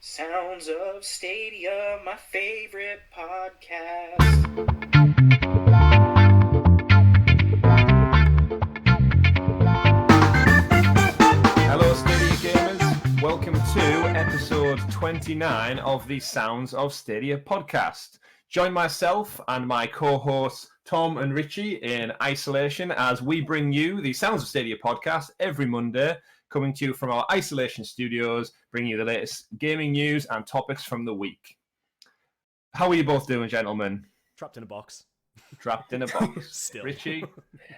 Sounds of Stadia, my favorite podcast. Hello, Stadia gamers. Welcome to episode 29 of the Sounds of Stadia podcast. Join myself and my co-hosts Tom and Richie in isolation as we bring you the Sounds of Stadia podcast every Monday, coming to you from our isolation studios, bringing you the latest gaming news and topics from the week. How are you both doing, gentlemen? Trapped in a box. Trapped in a box. Still. Richie,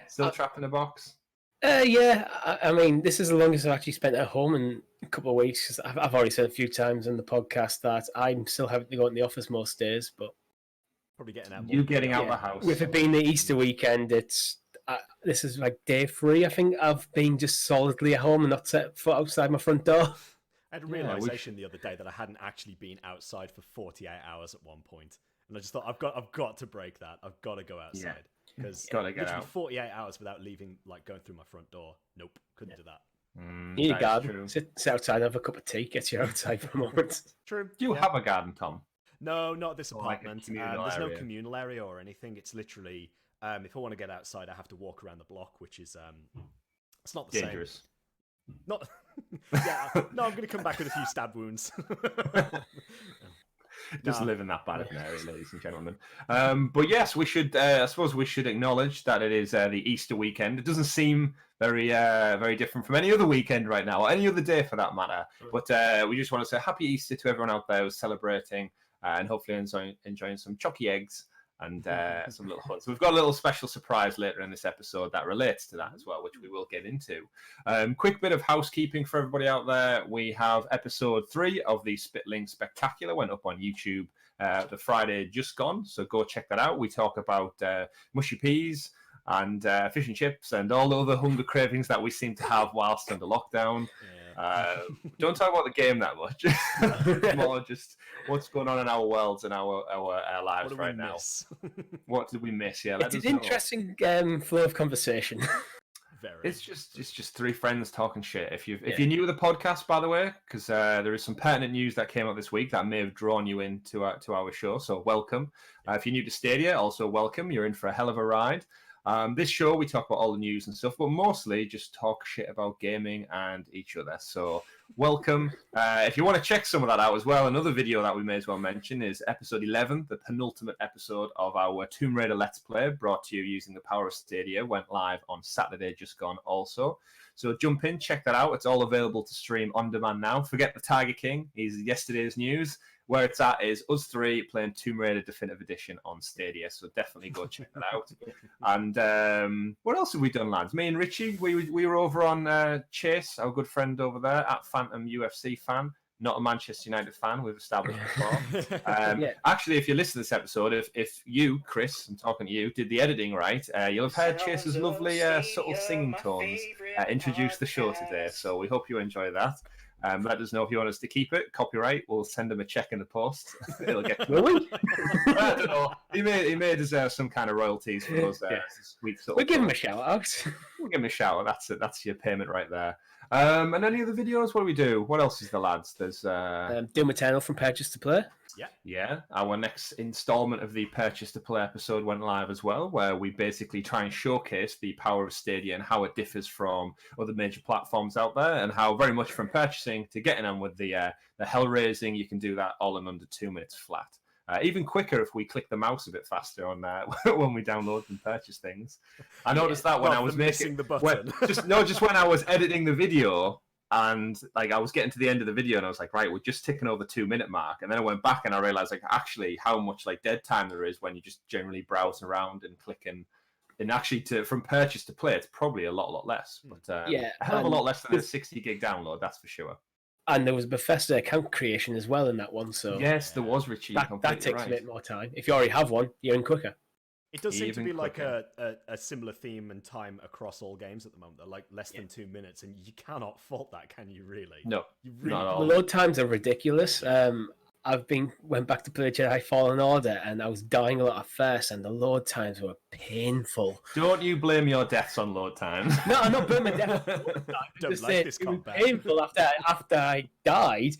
still trapped in a box? Yeah, I mean, this is the longest I've actually spent at home in a couple of weeks. 'Cause I've already said a few times in the podcast that I'm still having to go in the office most days, but Probably getting out. You getting out of the house. with it being the Easter weekend, this is like day 3, I think, of being just solidly at home and not set foot outside my front door. I had a realization the other day that I hadn't actually been outside for 48 hours at one point, and I just thought I've got to break that. I've got to go outside because Gotta get out. 48 hours without leaving, like going through my front door. Nope, couldn't do that. You need a that is garden. true. Sit outside, have a cup of tea, get you outside for a moment. True. Do you yeah. have a garden, Tom? No, not this Or like a apartment. communal There's no area? communal area or anything. It's literally, if I want to get outside, I have to walk around the block, which is it's not the Dangerous. same. Not. Yeah. No, I'm going to come back with a few stab wounds. Just Nah. living that bad of an area, ladies and gentlemen. But yes, we should. I suppose we should acknowledge that it is the Easter weekend. It doesn't seem very different from any other weekend right now, or any other day for that matter. But we just want to say Happy Easter to everyone out there who's celebrating and hopefully enjoying some chalky eggs and some little huts. We've got a little special surprise later in this episode that relates to that as well, which we will get into. Quick bit of housekeeping for everybody out there. We have episode 3 of the Spitling Spectacular, went up on YouTube the Friday just gone, so go check that out. We talk about mushy peas and fish and chips and all the other hunger cravings that we seem to have whilst under lockdown. Don't talk about the game that much. More just what's going on in our worlds and our lives right now. What did we miss? Yeah, It's an interesting flow of conversation. Very. It's just 3 friends talking shit. If you're new to the podcast, by the way, because there is some pertinent news that came out this week that may have drawn you into our show. So welcome. If you're new to Stadia, also welcome. You're in for a hell of a ride. This show, we talk about all the news and stuff, but mostly just talk shit about gaming and each other. So welcome. If you want to check some of that out as well, another video that we may as well mention is episode 11, the penultimate episode of our Tomb Raider Let's Play, brought to you using the power of Stadia, went live on Saturday just gone also. So jump in, check that out. It's all available to stream on demand now. Forget the Tiger King. He's yesterday's news. Where it's at is us 3 playing Tomb Raider Definitive Edition on Stadia, so definitely go check that out. And what else have we done, lads? Me and Richie, we were over on Chase, our good friend over there, at Phantom UFC fan, not a Manchester United fan, we've established before. Actually, if you listen to this episode, if you, Chris, I'm talking to you, did the editing right, you'll have heard Chase's lovely subtle singing tones introduce the show today, so we hope you enjoy that. Let us know if you want us to keep it. Copyright, we'll send him a check in the post. It'll get Really? I don't know. He may deserve some kind of royalties for those sweet. We'll give him a shout out. We'll give him a shout out. That's it. That's your payment right there. And any other videos? What do we do? What else is the lads? There's Doom Eternal from Purchase to Play. Yeah. Our next installment of the Purchase to Play episode went live as well, where we basically try and showcase the power of Stadia and how it differs from other major platforms out there, and how very much from purchasing to getting on with the hell raising, you can do that all in under 2 minutes flat. Even quicker if we click the mouse a bit faster on when we download and purchase things. I noticed that when I was missing the button. just when I was editing the video. And like I was getting to the end of the video and I was like, right, we're just ticking over 2 minute mark. And then I went back and I realized like actually how much like dead time there is when you just generally browse around and clicking. And actually from purchase to play, it's probably a lot less. But a hell of a lot less than a 60 gig download, that's for sure. And there was Bethesda account creation as well in that one. So yes, there was, Richie. That takes a bit more time. If you already have one, you're in quicker. It does seem to Even be like quicker. a similar theme and time across all games at the moment. They're like less than 2 minutes, and you cannot fault that, can you? Really? No, You really not at The all. load times are ridiculous. Went back to play Jedi Fallen Order, and I was dying a lot at first, and the load times were painful. Don't you blame your deaths on load times. No, I'm not blaming them. Don't Just like saying, this it was combat. painful after I died.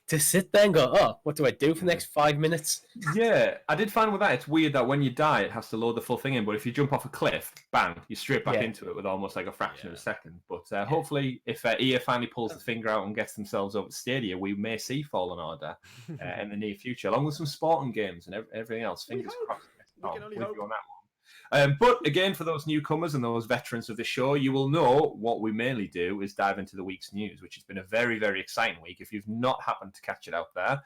to sit there and go, oh, what do I do for the next 5 minutes? Yeah, I did find with that, it's weird that when you die, it has to load the full thing in. But if you jump off a cliff, bang, you're straight back into it with almost like a fraction of a second. But hopefully, if EA finally pulls the finger out and gets themselves over to Stadia, we may see Fallen Order in the near future, along with some sporting games and everything else. Fingers crossed. We can only with hope. you on that one. But again, for those newcomers and those veterans of the show, you will know what we mainly do is dive into the week's news, which has been a very, very exciting week. If you've not happened to catch it out there,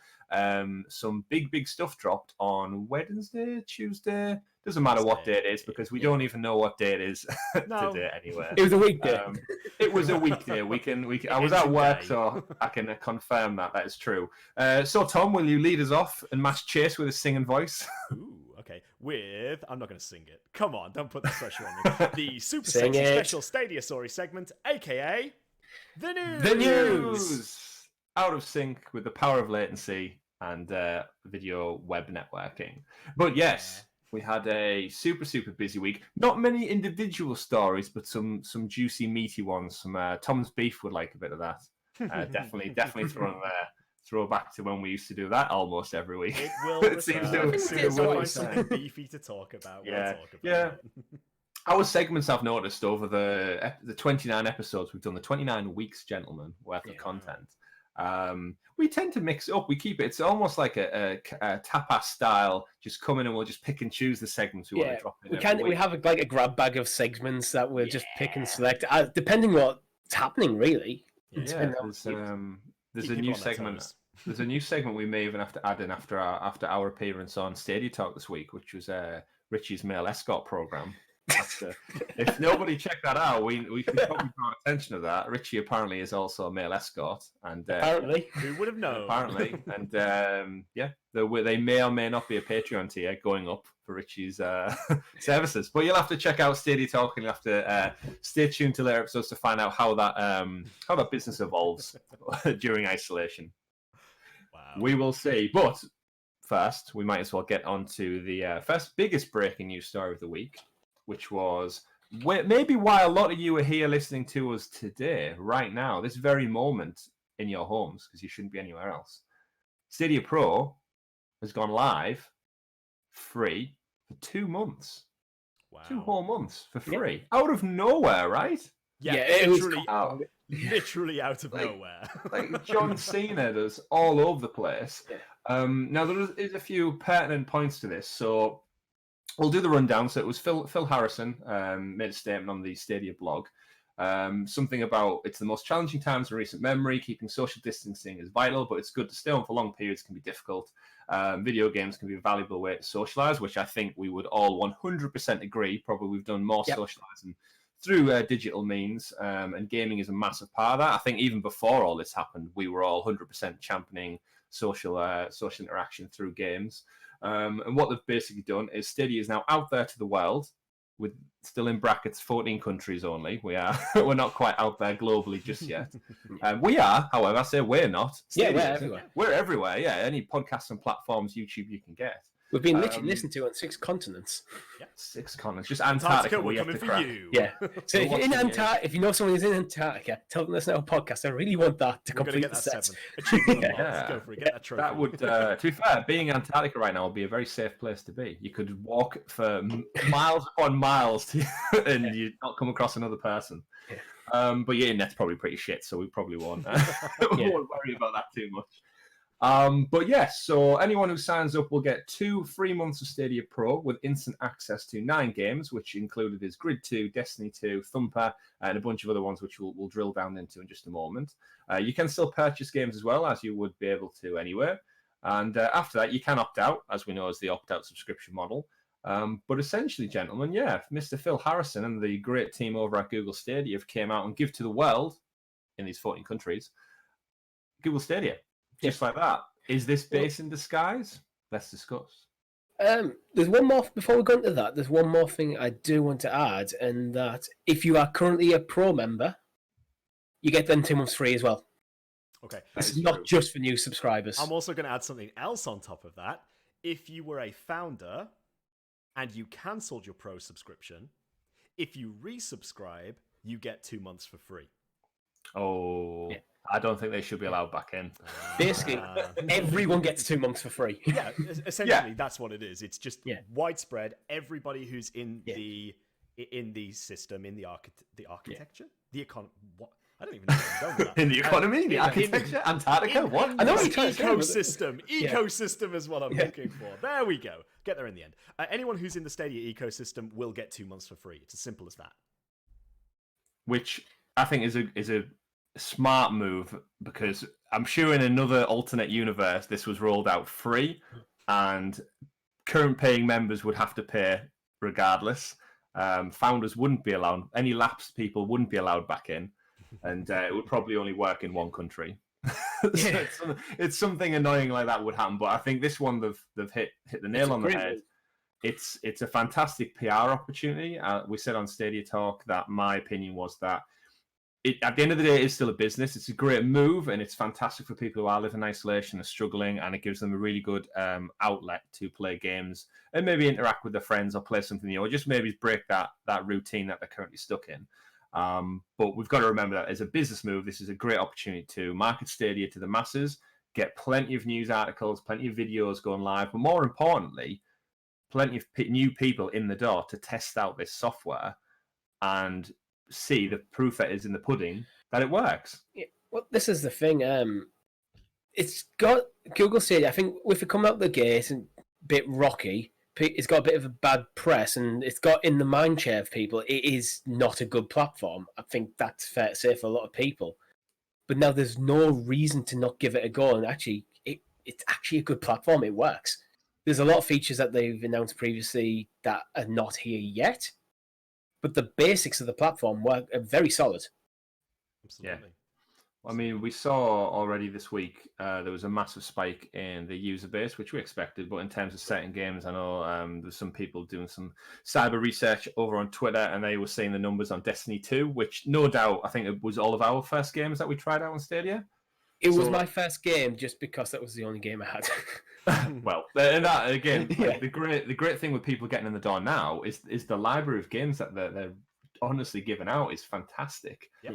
some big stuff dropped on Wednesday, Tuesday. Doesn't matter what day it is because we don't even know what day it is today anyway. It was a weekday. It was a weekday. I was at work, so I can confirm that is true. So, Tom, will you lead us off and match Chase with his singing voice? Ooh, okay. I'm not going to sing it. Come on, don't put that pressure on me. The Super Sing Sexy it. Special Stadia Story segment, aka the news. The news! Out of sync with the power of latency and video web networking. But yes, we had a super busy week. Not many individual stories, but some juicy, meaty ones. Some Tom's Beef would like a bit of that. Definitely throw back to when we used to do that almost every week. It will It seems to as soon as I will find something beefy to talk about, we'll talk about it. Our segments I've noticed over the 29 episodes we've done, the 29 weeks, gentlemen, worth of content. We tend to mix it up. We keep it. It's almost like a tapas style. Just come in and we'll just pick and choose the segments we want to drop in. We have like a grab bag of segments that we'll just pick and select, depending what's happening, really. There's a new segment. There's a new segment we may even have to add in after our appearance on StadiaTalk this week, which was Richie's male escort program. If nobody checked that out, we should probably draw attention to that. Richie apparently is also a male escort, and apparently, who would have known? Apparently, and they may or may not be a Patreon tier going up for Richie's services. But you'll have to check out StadiaTalk, and you'll have to stay tuned to later episodes to find out how that business evolves during isolation. Wow. We will see, but first, we might as well get on to the first biggest breaking news story of the week, which was maybe why a lot of you are here listening to us today, right now, this very moment in your homes, because you shouldn't be anywhere else. Stadia Pro has gone live free for 2 months. Wow. 2 whole months for free. Out of nowhere, right? Yeah, literally out of nowhere. Like John Cena does all over the place. Now, there is a few pertinent points to this, so we'll do the rundown. So it was Phil Harrison made a statement on the Stadia blog. Something about it's the most challenging times in recent memory. Keeping social distancing is vital, but it's good to stay on for long periods can be difficult. Video games can be a valuable way to socialize, which I think we would all 100% agree. Probably we've done more socializing through digital means, and gaming is a massive part of that. I think even before all this happened, we were all 100% championing social interaction through games. And what they've basically done is Stadia is now out there to the world, with still in brackets 14 countries only. We're not quite out there globally just yet. We are, however, I say we're not. Stadia, we're everywhere. We're everywhere. Yeah, any podcasts and platforms, YouTube, you can get. We've been literally listened to on 6 continents. Yeah, 6 continents. Just Antarctica. We're coming for you. Yeah. So if you know someone who's in Antarctica, tell them listen to our podcast. I really want that to complete the set. Go for it. Get that trophy. That would, to be fair, being Antarctica right now would be a very safe place to be. You could walk for miles upon miles and you'd not come across another person. Yeah. But your internet's probably pretty shit, so we probably won't worry about that too much. But yes, so anyone who signs up will get 2 free months of Stadia Pro with instant access to 9 games, which included his Grid 2, Destiny 2, Thumper, and a bunch of other ones which we'll drill down into in just a moment. You can still purchase games as well, as you would be able to anywhere. And after that, you can opt out, as we know as the opt-out subscription model. But essentially, gentlemen, Mr. Phil Harrison and the great team over at Google Stadia have came out and give to the world, in these 14 countries, Google Stadia. Just like that. Is this base in disguise? Let's discuss. There's one more, before we go into that, there's one more thing I do want to add, and that if you are currently a Pro member, you get them 2 months free as well. Okay. This is not just for new subscribers. I'm also going to add something else on top of that. If you were a founder and you cancelled your Pro subscription, if you resubscribe, you get 2 months for free. Oh, Yeah. I don't think they should be allowed back in. Basically, everyone gets 2 months for free. Yeah, essentially that's what it is. It's just Yeah. widespread. Everybody who's in Yeah. the system, in the architecture, the econ. What? I don't even know where I'm going with that. In the economy, the architecture, Antarctica, what? I know what This you're trying to say, but- ecosystem. Ecosystem is what I'm looking for. There we go. Get there in the end. Anyone who's in the Stadia ecosystem will get 2 months for free. It's as simple as that. Which I think is a smart move, because I'm sure in another alternate universe this was rolled out free, and current paying members would have to pay regardless. Founders wouldn't be allowed. Any lapsed people wouldn't be allowed back in, and it would probably only work in one country. So it's something annoying like that would happen. But I think this one they've hit the nail on the head. It's a fantastic PR opportunity. We said on StadiaTalk that my opinion was that at the end of the day, it is still a business. It's a great move, and it's fantastic for people who are living in isolation and struggling, and it gives them a really good outlet to play games and maybe interact with their friends or play something new, or just maybe break that routine that they're currently stuck in. But we've got to remember that as a business move, this is a great opportunity to market Stadia to the masses, get plenty of news articles, plenty of videos going live, but more importantly, plenty of new people in the door to test out this software and see the proof that is in the pudding that it works. Yeah, well, this is the thing. It's got Google Stadia. I think with it coming out the gate and a bit rocky, it's got a bit of a bad press, and it's got in the mind share of people. It is not a good platform. I think that's fair to say for a lot of people. But now there's no reason to not give it a go. And actually, it's actually a good platform. It works. There's a lot of features that they've announced previously that are not here yet, but the basics of the platform are very solid. Absolutely. Yeah. I mean, we saw already this week there was a massive spike in the user base, which we expected. But in terms of setting games, I know there's some people doing some cyber research over on Twitter, and they were seeing the numbers on Destiny 2, which no doubt I think it was all of our first games that we tried out on Stadia. It was my first game just because that was the only game I had. Well, and that again, like, the great thing with people getting in the door now is the library of games that they're honestly giving out is fantastic. Yeah.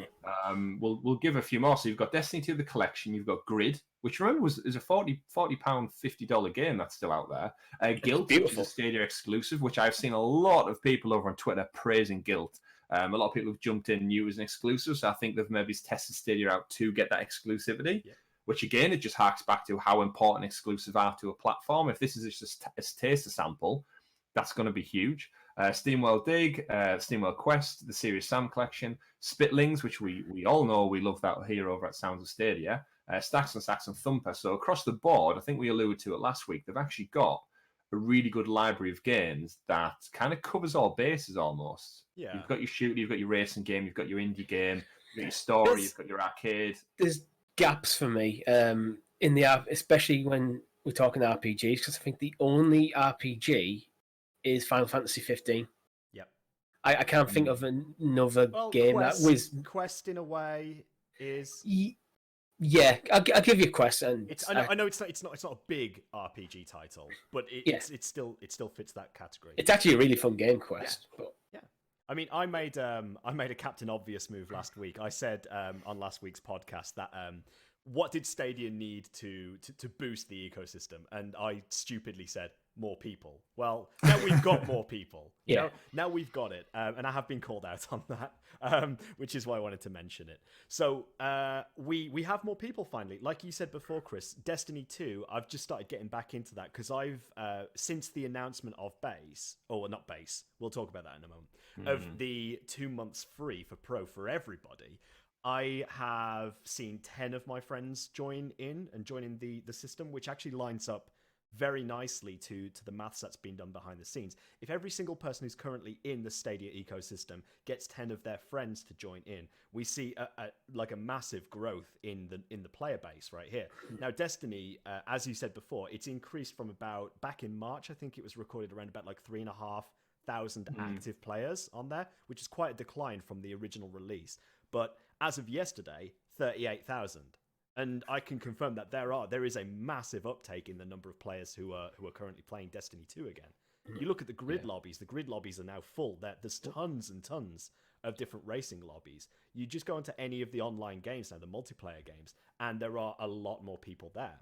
We'll give a few more. So you've got Destiny 2, the collection. You've got Grid, which remember is a £40 $50 game that's still out there. Guilt, which is a Stadia exclusive, which I've seen a lot of people over on Twitter praising Guilt. A lot of people have jumped in new as an exclusive, so I think they've maybe tested Stadia out to get that exclusivity. Yeah. Which again, it just harks back to how important exclusives are to a platform. If this is just a taster sample, that's going to be huge. Steamworld Dig, Steamworld Quest, the Serious Sam collection, Spitlings, which we all know we love that here over at Sounds of Stadia, Stacks and Stacks and Thumper. So across the board, I think we alluded to it last week, they've actually got a really good library of games that kind of covers all bases almost. Yeah. You've got your shooter, you've got your racing game, you've got your indie game, you've got your story, you've got your arcade. There's gaps for me in the app, especially when we're talking RPGs, because I think the only RPG is Final Fantasy 15. Yep. I can't think of another game Quest, that was Quest in a way is. Yeah, I'll give you Quest, and I know it's not a big RPG title, but it still fits that category. It's actually a really fun game, Quest. Yeah. Yeah. I mean, I made a Captain Obvious move last week. I said on last week's podcast that what did Stadia need to boost the ecosystem, and I stupidly said more people. Well, now we've got more people. Yeah. Now we've got it, and I have been called out on that, which is why I wanted to mention it. So we have more people finally. Like you said before, Chris, Destiny 2, I've just started getting back into that because I've, since the announcement of base, or not base, we'll talk about that in a moment, of the 2 months free for Pro for everybody, I have seen 10 of my friends join in the system, which actually lines up very nicely to the maths that's been done behind the scenes. If every single person who's currently in the Stadia ecosystem gets 10 of their friends to join in, we see a massive growth in the player base right here. Now, Destiny, as you said before, it's increased from about, back in March, I think it was recorded around about like 3,500 active players on there, which is quite a decline from the original release. But as of yesterday, 38,000. And I can confirm that there is a massive uptake in the number of players who are currently playing Destiny 2 again. You look at the grid lobbies. The grid lobbies are now full. There's tons and tons of different racing lobbies. You just go into any of the online games now, the multiplayer games, and there are a lot more people there.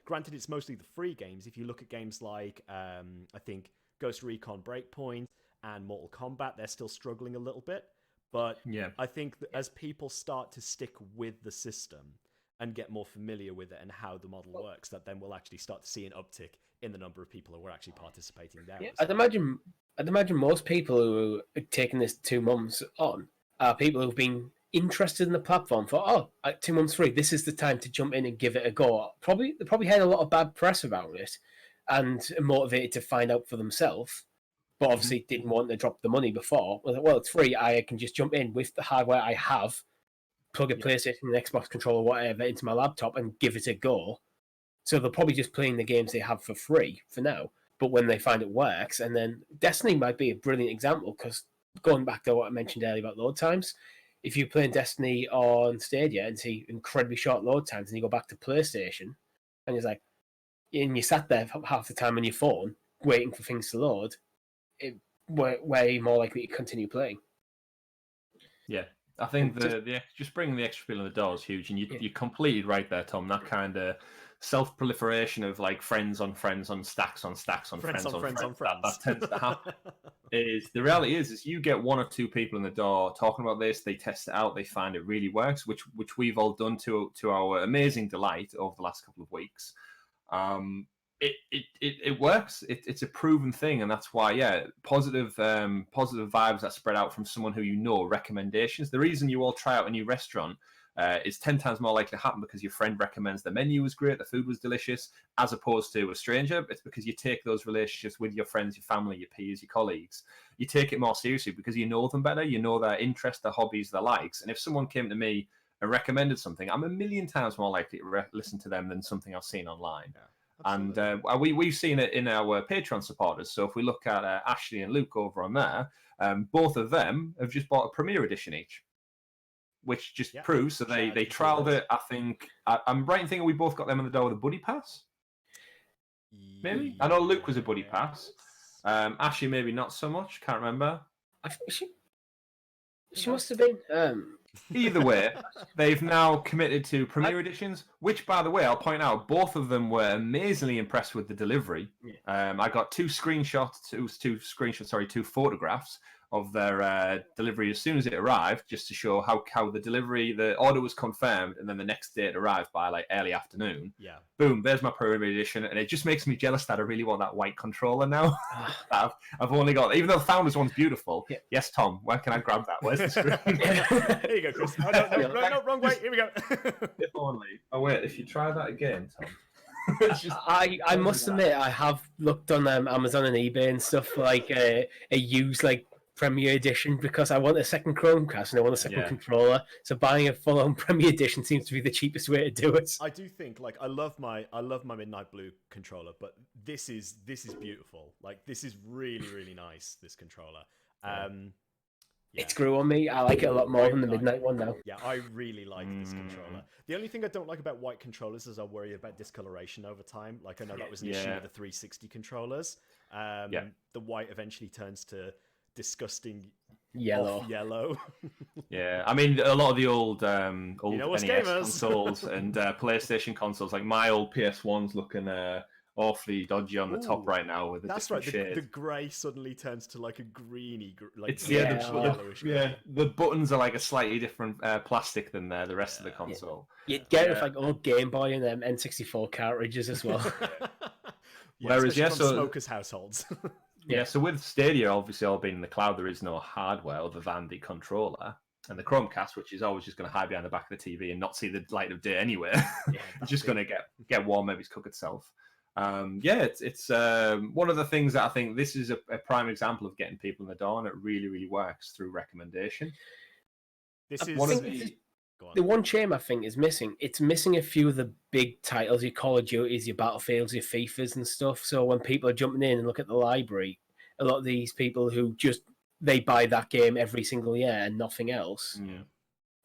Granted, it's mostly the free games. If you look at games like, I think, Ghost Recon Breakpoint and Mortal Kombat, they're still struggling a little bit. But I think that as people start to stick with the system and get more familiar with it and how the model works, that then we'll actually start to see an uptick in the number of people who are actually participating there. Yeah, I'd imagine most people who are taking this 2 months on are people who've been interested in the platform for 2 months free. This is the time to jump in and give it a go. They probably had a lot of bad press about it and are motivated to find out for themselves. But obviously didn't want to drop the money before. Well, it's free. I can just jump in with the hardware I have, plug a PlayStation, an Xbox controller, whatever, into my laptop and give it a go. So they're probably just playing the games they have for free for now. But when they find it works, and then Destiny might be a brilliant example, because going back to what I mentioned earlier about load times, if you're playing Destiny on Stadia and see incredibly short load times, and you go back to PlayStation, and it's like, and you sat there half the time on your phone waiting for things to load, way more likely to continue playing. Yeah, I think just bringing the extra people in the door is huge, and you're completely right there, Tom. That kind of self-proliferation of like friends on stacks on stacks on friends on friends. That tends to happen. The reality is you get 1 or 2 people in the door talking about this, they test it out, they find it really works, which we've all done to our amazing delight over the last couple of weeks. It works. It's a proven thing, and that's why positive vibes that spread out from someone who you know, recommendations. The reason you all try out a new restaurant is 10 times more likely to happen because your friend recommends the menu was great, the food was delicious, as opposed to a stranger. It's because you take those relationships with your friends, your family, your peers, your colleagues. You take it more seriously because you know them better, you know their interests, their hobbies, their likes. And if someone came to me and recommended something, I'm a million times more likely to listen to them than something I've seen online. And we've seen it in our Patreon supporters. So if we look at Ashley and Luke over on there, both of them have just bought a Premier Edition each, which just proves that they trialed it. I think I'm right in thinking we both got them in the door with a buddy pass. Maybe I know Luke was a buddy pass. Ashley maybe not so much. Can't remember. I think she must have been. Either way, they've now committed to Premier Editions, which, by the way, I'll point out, both of them were amazingly impressed with the delivery. I got two photographs of their delivery as soon as it arrived, just to show how the order was confirmed, and then the next day it arrived by like early afternoon. Yeah. Boom, there's my Premier Edition, and it just makes me jealous that I really want that white controller now. I've only got, even though the Founders one's beautiful. Yeah. Yes, Tom, where can I grab that? Where's the screen? Here you go, Chris. No, wrong way. Here we go. If only. Oh wait, if you try that again, Tom. I must admit, I have looked on Amazon and eBay and stuff for like a used like Premier Edition, because I want a second Chromecast and I want a second controller. So buying a full-on Premier Edition seems to be the cheapest way to do it. I do think, like, I love my Midnight Blue controller, but this is beautiful. Like, this is really, really nice, this controller. It's grew on me. I like it a lot more than the Midnight one now. Yeah, I really like this controller. The only thing I don't like about white controllers is I worry about discoloration over time. Like, I know that was an issue with the 360 controllers. The white eventually turns to disgusting yellow. Yeah, I mean, a lot of the old NES consoles and PlayStation consoles, like my old PS1's looking awfully dodgy on the top right now with a different shade. The grey suddenly turns to like a greeny, like it's the buttons are like a slightly different plastic than the rest of the console. You'd get it with like old Game Boy and N64 cartridges as well. Whereas smokers' households. Yeah, so with Stadia obviously all being in the cloud, there is no hardware other than the controller and the Chromecast, which is always just going to hide behind the back of the TV and not see the light of day anyway. It's just going to get warm, maybe cook itself. It's one of the things that I think this is a prime example of getting people in the door, and it really, really works through recommendation. The one shame I think is missing. It's missing a few of the big titles, your Call of Duties, your Battlefields, your FIFAs and stuff. So when people are jumping in and look at the library, a lot of these people who they buy that game every single year and nothing else. Yeah.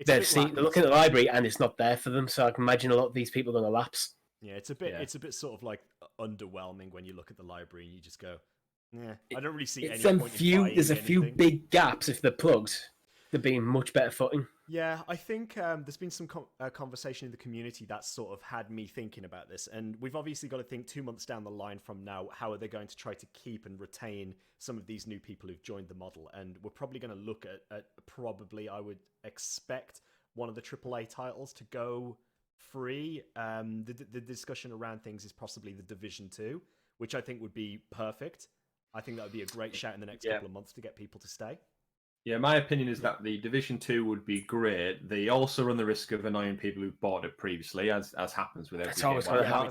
They're looking at the library and it's not there for them. So I can imagine a lot of these people are going to lapse. Yeah, it's a bit sort of like underwhelming when you look at the library and you just go, I don't really see any point in buying There's a few big gaps if they're plugged. they're being much better footing. Yeah, I think there's been some conversation in the community that's sort of had me thinking about this. And we've obviously got to think 2 months down the line from now, how are they going to try to keep and retain some of these new people who've joined the model? And we're probably going to look at probably, I would expect, one of the AAA titles to go free. The discussion around things is possibly the Division 2, which I think would be perfect. I think that would be a great shout in the next couple of months to get people to stay. Yeah, my opinion is that the Division 2 would be great. They also run the risk of annoying people who've bought it previously, as happens with every game.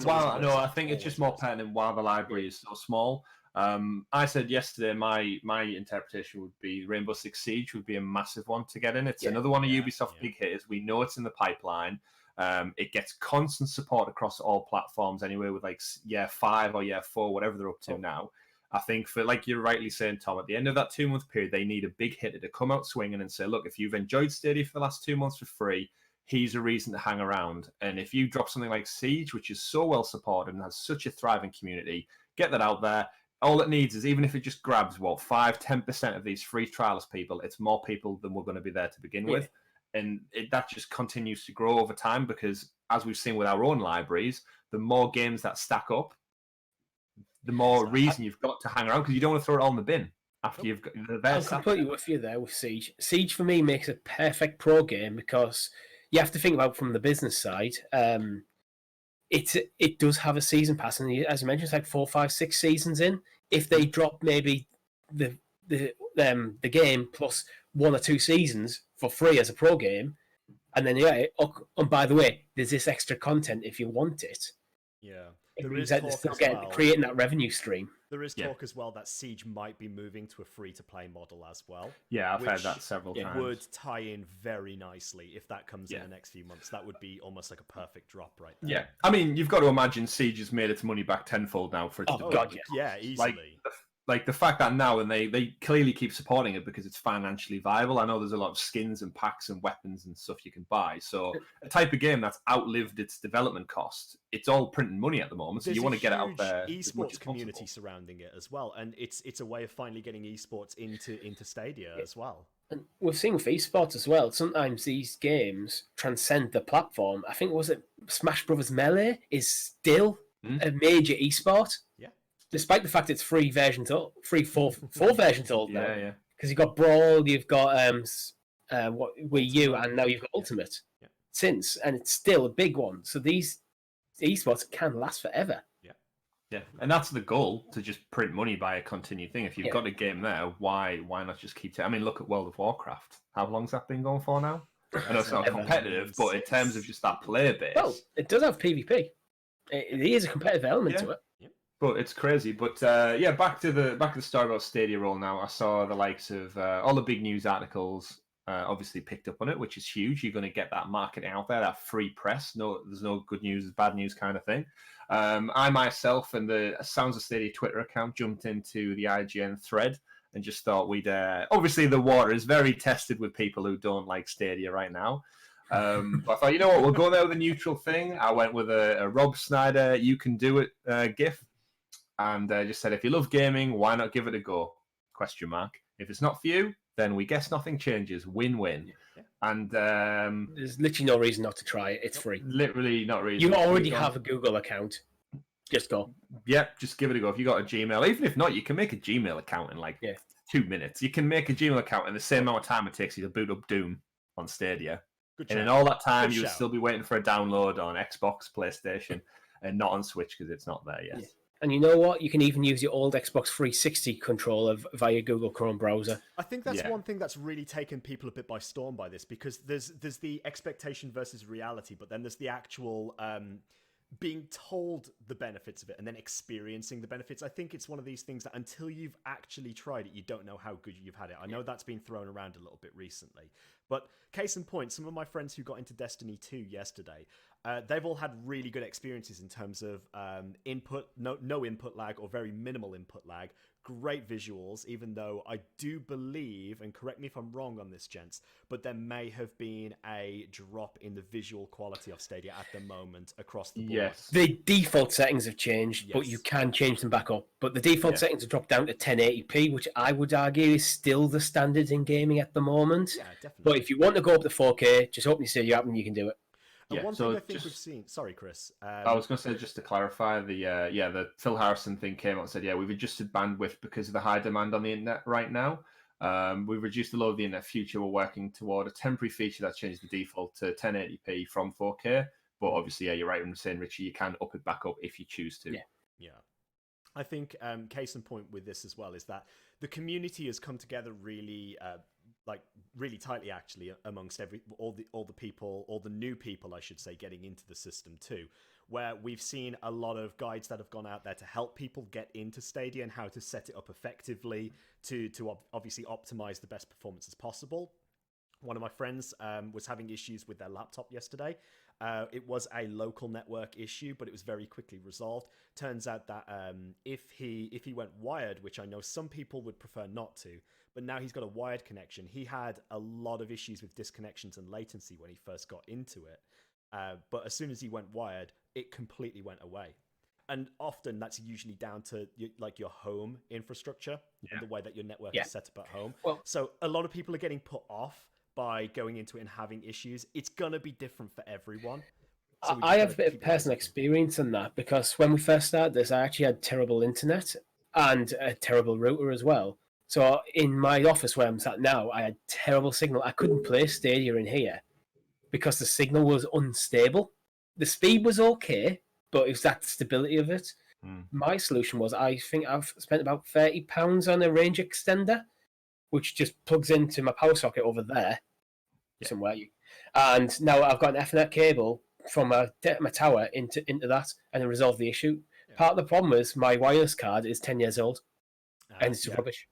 No, I think it's just more pertinent while the library is so small. I said yesterday my interpretation would be Rainbow Six Siege would be a massive one to get in. It's another one of Ubisoft's big hitters. We know it's in the pipeline. It gets constant support across all platforms anyway, with like year 5 or year 4, whatever they're up to now. I think for, like you're rightly saying, Tom, at the end of that 2-month period, they need a big hitter to come out swinging and say, look, if you've enjoyed Stadia for the last 2 months for free, he's a reason to hang around. And if you drop something like Siege, which is so well supported and has such a thriving community, get that out there. All it needs is, even if it just grabs, 5-10% of these free trialist people, it's more people than we're going to be there to begin with. And that just continues to grow over time because, as we've seen with our own libraries, the more games that stack up, the more reason you've got to hang around, because you don't want to throw it all in the bin after you've got the best. I'm completely with you there with Siege. Siege for me makes a perfect pro game because you have to think about from the business side. It does have a season pass, and as you mentioned, it's like 4, 5, 6 seasons in. If they drop maybe the game plus 1 or 2 seasons for free as a pro game, and then and by the way, there's this extra content if you want it. Yeah. There is talk creating that revenue stream. There is talk as well that Siege might be moving to a free-to-play model as well. Yeah, I've heard that several times. Would tie in very nicely if that comes in the next few months. That would be almost like a perfect drop right there. Yeah, I mean, you've got to imagine Siege has made its money back tenfold now for it to God, yeah, easily. Like the fact that now, and they clearly keep supporting it because it's financially viable. I know there's a lot of skins and packs and weapons and stuff you can buy. So a type of game that's outlived its development cost, it's all printing money at the moment. So you want to get it out there. There's a huge esports community surrounding it as well, and it's a way of finally getting esports into Stadia as well. And we've seen with esports as well. Sometimes these games transcend the platform. I think Smash Brothers Melee is still a major esport. Yeah. Despite the fact it's 4 versions old now. Yeah. Because you've got Brawl, you've got Wii U, and now you've got Ultimate since, and it's still a big one. So these esports can last forever. Yeah, and that's the goal, to just print money by a continued thing. If you've got a game there, why not just keep it? I mean, look at World of Warcraft. How long's that been going for now? I know it's not competitive, but in terms of just that player base... Well, it does have PvP. It is a competitive element to it. But it's crazy. But back to the story about Stadia roll now. I saw the likes of all the big news articles obviously picked up on it, which is huge. You're going to get that marketing out there, that free press. No, there's no good news, bad news kind of thing. I myself and the Sounds of Stadia Twitter account jumped into the IGN thread and just thought we'd... obviously, the water is very tested with people who don't like Stadia right now. But I thought, you know what, we'll go there with a neutral thing. I went with a Rob Snyder, you can do it gif. And just said, if you love gaming, why not give it a go? ? If it's not for you, then we guess nothing changes. Win-win. Yeah. And there's literally no reason not to try it. It's free. Literally not reason. You already have a Google account. Just go. Yeah, just give it a go. If you got a Gmail, even if not, you can make a Gmail account in 2 minutes. You can make a Gmail account in the same amount of time it takes you to boot up Doom on Stadia. And in all that time, you would still be waiting for a download on Xbox, PlayStation, and not on Switch because it's not there yet. Yeah. And you know what? You can even use your old Xbox 360 controller via Google Chrome browser. I think that's one thing that's really taken people a bit by storm by this, because there's the expectation versus reality, but then there's the actual being told the benefits of it and then experiencing the benefits. I think it's one of these things that until you've actually tried it, you don't know how good you've had it. I know that's been thrown around a little bit recently, but case in point, some of my friends who got into Destiny 2 yesterday, they've all had really good experiences in terms of input, no input lag or very minimal input lag, great visuals, even though I do believe, and correct me if I'm wrong on this, gents, but there may have been a drop in the visual quality of Stadia at the moment across the board. Yes. The default settings have changed, but you can change them back up. But the default settings have dropped down to 1080p, which I would argue is still the standard in gaming at the moment. Yeah, definitely. But if you want to go up to 4K, just open your Stadia app and you can do it. And one thing I think we've seen. Sorry, Chris. I was going to say, just to clarify, the Phil Harrison thing came out and said, we've adjusted bandwidth because of the high demand on the internet right now. We've reduced the load of the internet feature. We're working toward a temporary feature that changes the default to 1080p from 4K. But obviously, you're right when saying, Richie, you can up it back up if you choose to. Yeah. I think case in point with this as well is that the community has come together really really tightly, actually, amongst all the people, all the new people, I should say, getting into the system too, where we've seen a lot of guides that have gone out there to help people get into Stadia and how to set it up effectively to obviously optimize the best performances possible. One of my friends was having issues with their laptop yesterday. It was a local network issue, but it was very quickly resolved. Turns out that if he went wired, which I know some people would prefer not to, but now he's got a wired connection. He had a lot of issues with disconnections and latency when he first got into it. But as soon as he went wired, it completely went away. And often that's usually down to your home infrastructure and the way that your network is set up at home. Well, so a lot of people are getting put off by going into it and having issues. It's going to be different for everyone. So I have a bit of personal experience in that, because when we first started this, I actually had terrible internet and a terrible router as well. So in my office where I'm sat now, I had terrible signal. I couldn't play Stadia in here because the signal was unstable. The speed was okay, but it was that stability of it. My solution was, I think I've spent about £30 on a range extender, which just plugs into my power socket over there somewhere. And now I've got an Ethernet cable from my tower into that, and it resolved the issue. Part of the problem is my wireless card is 10 years old, and it's just rubbish.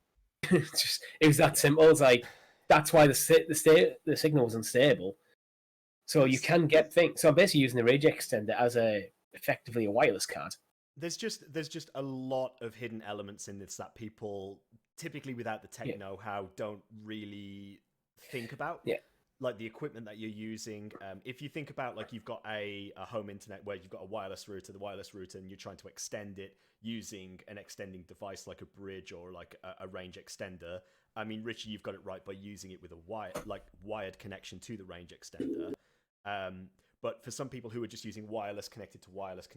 It was that simple. It's like, that's why the signal was unstable. So you can get things. So I'm basically using the range extender as effectively a wireless card. There's just a lot of hidden elements in this that people typically without the tech know-how don't really think about. Like the equipment that you're using. If you think about, like, you've got a home internet where you've got a wireless router, and you're trying to extend it using an extending device like a bridge or like a range extender. I mean, Richie, you've got it right by using it with a wired connection to the range extender. But for some people who are just using wireless connected to wireless,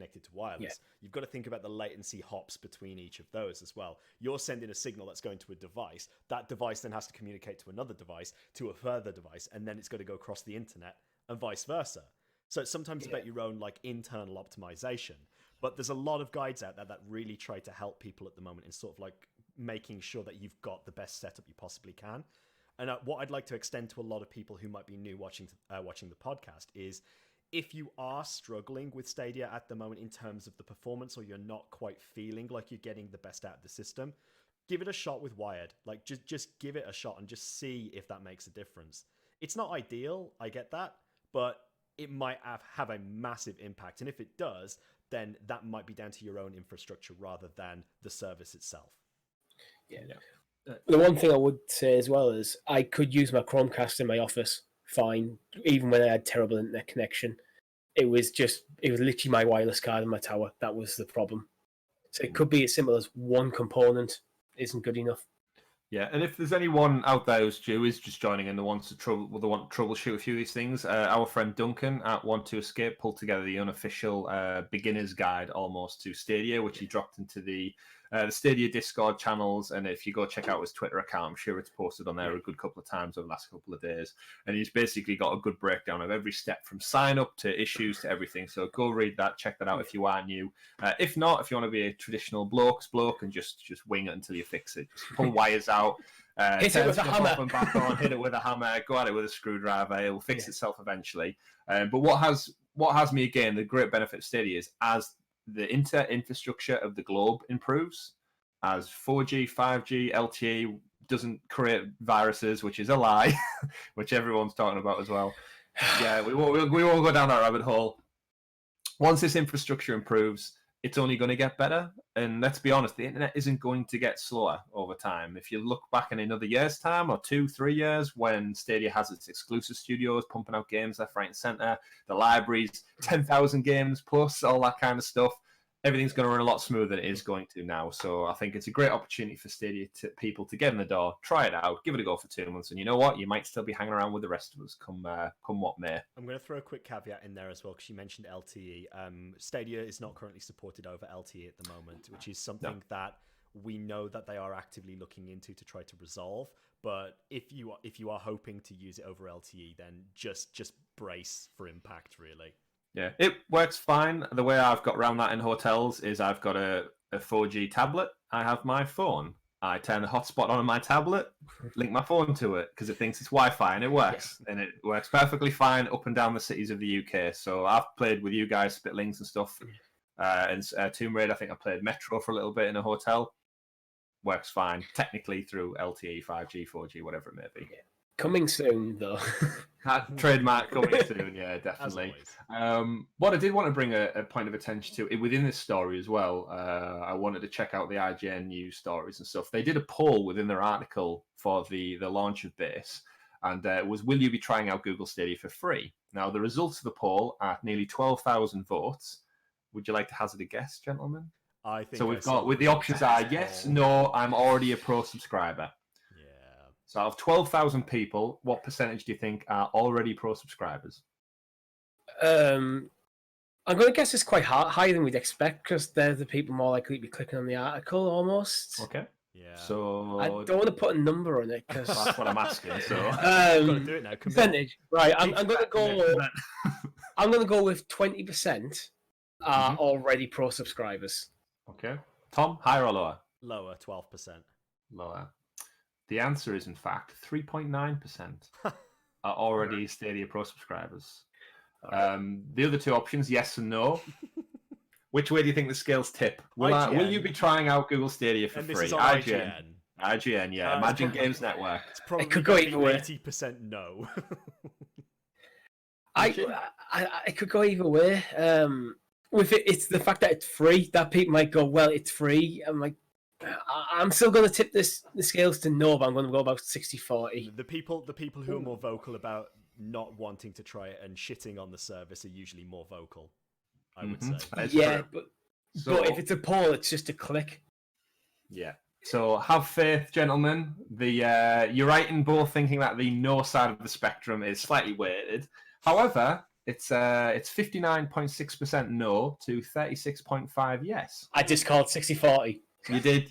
you've got to think about the latency hops between each of those as well. You're sending a signal that's going to a device. That device then has to communicate to another device, to a further device, and then it's got to go across the internet and vice versa. So it's sometimes about your own internal optimization. But there's a lot of guides out there that really try to help people at the moment in sort of like making sure that you've got the best setup you possibly can. And what I'd like to extend to a lot of people who might be new watching the podcast is, if you are struggling with Stadia at the moment in terms of the performance, or you're not quite feeling like you're getting the best out of the system, give it a shot with wired. Like, just give it a shot and just see if that makes a difference. It's not ideal, I get that, but it might have a massive impact. And if it does, then that might be down to your own infrastructure rather than the service itself. The one thing I would say as well is, I could use my Chromecast in my office fine, even when I had terrible internet connection. It was literally my wireless card in my tower that was the problem. So it could be as simple as one component isn't good enough. Yeah, and if there's anyone out there who's just joining in, that want to troubleshoot a few of these things, our friend Duncan at Want to Escape pulled together the unofficial beginner's guide almost to Stadia, which he dropped into the Stadia Discord channels. And if you go check out his Twitter account, I'm sure it's posted on there a good couple of times over the last couple of days. And he's basically got a good breakdown of every step from sign up to issues to everything. So go read that, check that out if you are new. If not, if you want to be a traditional bloke and just wing it until you fix it, just pull wires out. Hit it with a hammer. And back on, hit it with a hammer, go at it with a screwdriver. It will fix itself eventually. But what has me, again, the great benefit of Stadia is, as the internet infrastructure of the globe improves, as 4G, 5G, LTE doesn't create viruses, which is a lie, which everyone's talking about as well. Yeah, we won't go down that rabbit hole. once this infrastructure improves, it's only going to get better. And let's be honest, the internet isn't going to get slower over time. If you look back in another year's time or 2-3 years, when Stadia has its exclusive studios pumping out games left, right, and center, the libraries, 10,000 games plus, all that kind of stuff, everything's going to run a lot smoother than it is going to now. So I think it's a great opportunity for Stadia people to get in the door, try it out, give it a go for 2 months, and you know what? You might still be hanging around with the rest of us come what may. I'm going to throw a quick caveat in there as well, because you mentioned LTE. Stadia is not currently supported over LTE at the moment, which is something that we know that they are actively looking into to try to resolve. But if you are hoping to use it over LTE, then just brace for impact, really. Yeah, it works fine. The way I've got around that in hotels is I've got a 4G tablet. I have my phone. I turn the hotspot on my tablet, link my phone to it because it thinks it's Wi-Fi, and it works. And it works perfectly fine up and down the cities of the UK. So I've played with you guys, Spitlings and stuff. And Tomb Raider, I think I played Metro for a little bit in a hotel. Works fine, technically through LTE, 5G, 4G, whatever it may be. Yeah. Coming soon, though. Trademark coming soon, yeah, definitely. What I did want to bring a point of attention to within this story as well, I wanted to check out the IGN news stories and stuff. They did a poll within their article for the launch of Base, and it was, will you be trying out Google Stadia for free? Now, the results of the poll are nearly 12,000 votes. Would you like to hazard a guess, gentlemen? I think so. We've got with the options are yes, no, I'm already a pro subscriber. So out of 12,000 people, what percentage do you think are already pro subscribers? I'm going to guess it's quite higher than we'd expect because they're the people more likely to be clicking on the article almost. Okay. Yeah. So I don't want to put a number on it because that's what I'm asking. So got to do it now. Percentage, right? I'm going to go. I'm going to go with 20% are already pro subscribers. Okay. Tom, higher or lower? Lower, 12%. Lower. The answer is, in fact, 3.9% are already Stadia Pro subscribers. The other two options, yes and no. Which way do you think the scales tip? Will you be trying out Google Stadia for free? This is on IGN. IGN, yeah. Imagine Games Network. It's probably it could go either way. 80% no. I could go either way. With it's the fact that it's free that people might go, well, it's free. I'm like, I'm still going to tip the scales to no, but I'm going to go about 60-40. The people who are more vocal about not wanting to try it and shitting on the service are usually more vocal, I would say. Yeah, but if it's a poll, it's just a click. Yeah. So have faith, gentlemen. You're right in both thinking that the no side of the spectrum is slightly weighted. However, it's 59.6% no to 36.5% yes. I just called 60-40. You did.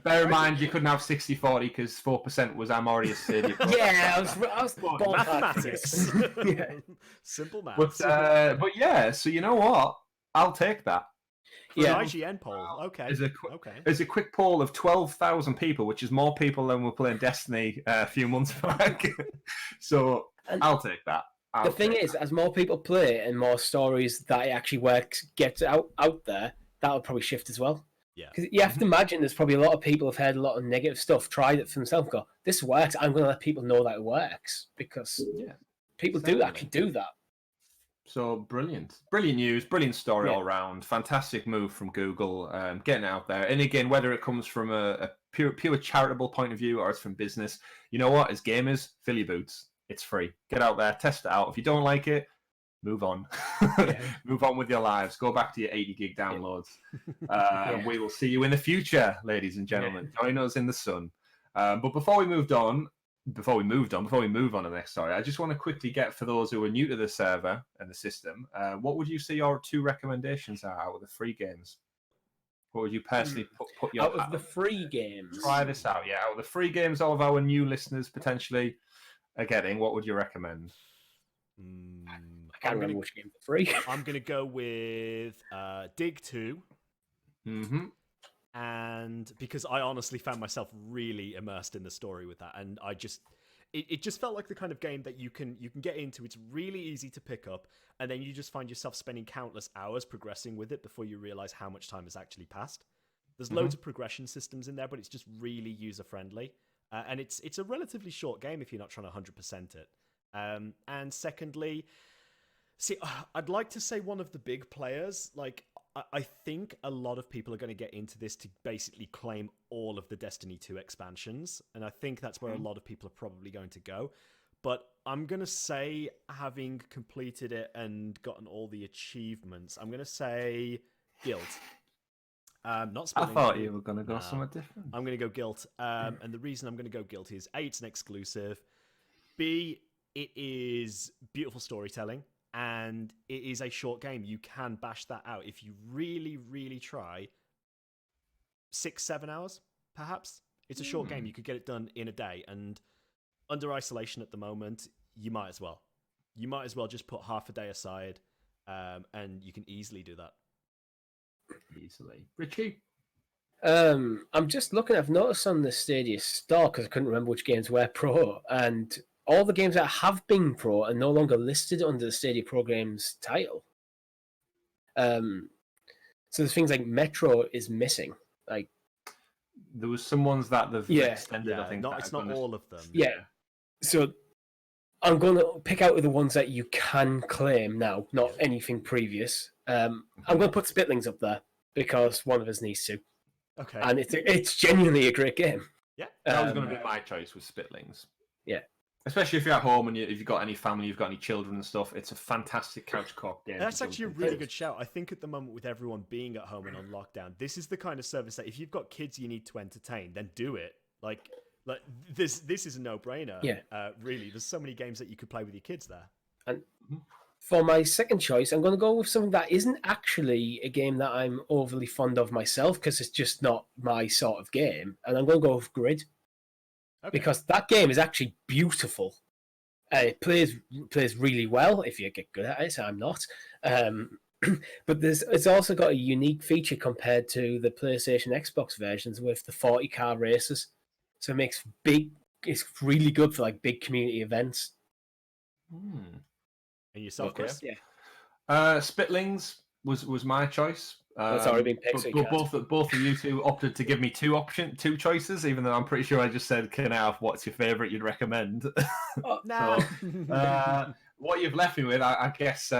Bear in mind, you couldn't have 60-40 because 4% was I'm already a Stadia Pro. Yeah, I was mathematics. Yeah. Simple maths. But yeah, so you know what? I'll take that. An IGN poll. Okay. There's a quick poll of 12,000 people, which is more people than were playing Destiny a few months back. So I'll take that. The thing is, as more people play and more stories that it actually works gets out there, that'll probably shift as well. Yeah. Because you have to imagine there's probably a lot of people who've heard a lot of negative stuff, tried it for themselves, go, this works, I'm going to let people know that it works. Because people do actually do that. So brilliant news, brilliant story all around. Fantastic move from Google, getting it out there. And again, whether it comes from a pure charitable point of view or it's from business, you know what? As gamers, fill your boots. It's free. Get out there, test it out. If you don't like it, move on. Move on with your lives. Go back to your 80 gig downloads. We will see you in the future, ladies and gentlemen. Join us in the sun. But before we move on to the next story, I just want to quickly get, for those who are new to the server and the system, what would you say your two recommendations are out of the free games? What would you personally put your... Out of the free games? Try this out, Out of the free games all of our new listeners potentially are getting, what would you recommend? I can't remember which game for free. I'm going to go with Dig 2. Mm-hmm. And because I honestly found myself really immersed in the story with that. And it just felt like the kind of game that you can get into. It's really easy to pick up. And then you just find yourself spending countless hours progressing with it before you realize how much time has actually passed. There's loads of progression systems in there, but it's just really user-friendly. And it's a relatively short game if you're not trying to 100% it. And secondly, See, I'd like to say one of the big players. Like, I think a lot of people are going to get into this to basically claim all of the Destiny 2 expansions, and I think that's where a lot of people are probably going to go. But I'm going to say, having completed it and gotten all the achievements, I'm going to say Guild. Not I Spilling. thought you were going to go somewhere different. I'm going to go Guild. And the reason I'm going to go Guild is A, it's an exclusive. B, it is beautiful storytelling. And it is a short game. You can bash that out if you really, really try. 6-7 hours, perhaps. It's a short game. You could get it done in a day. And under isolation at the moment, you might as well. You might as well just put half a day aside, and you can easily do that. Easily. Richie? I'm just looking. I've noticed on the Stadia store, because I couldn't remember which games were pro, and all the games that have been pro are no longer listed under the Stadia Pro Games title. So there's things like Metro is missing. Like, there was some ones that they've extended. I think it's not all of them. Yeah. So I'm going to pick out the ones that you can claim now, not anything previous. I'm going to put Spitlings up there because one of us needs to. Okay. And it's genuinely a great game. Yeah. That was going to be my choice with Spitlings. Yeah. Especially if you're at home and if you've got any family, you've got any children and stuff, it's a fantastic couch co-op game. That's actually a really good shout. I think at the moment, with everyone being at home and on lockdown, this is the kind of service that if you've got kids you need to entertain, then do it. Like this is a no-brainer. Yeah. Really, there's so many games that you could play with your kids there. And for my second choice, I'm going to go with something that isn't actually a game that I'm overly fond of myself, because it's just not my sort of game. And I'm going to go with Grid. Okay. Because that game is actually beautiful. It plays really well if you get good at it. I'm not. But it's also got a unique feature compared to the PlayStation Xbox versions with the 40-car races. So it makes it's really good for like big community events. And yourself, Chris? Yeah. Spitlings was my choice. That's already been picked. But both of you two opted to give me two choices, even though I'm pretty sure I just said, "Can I have what's your favourite you'd recommend?" No. So, what you've left me with, I guess,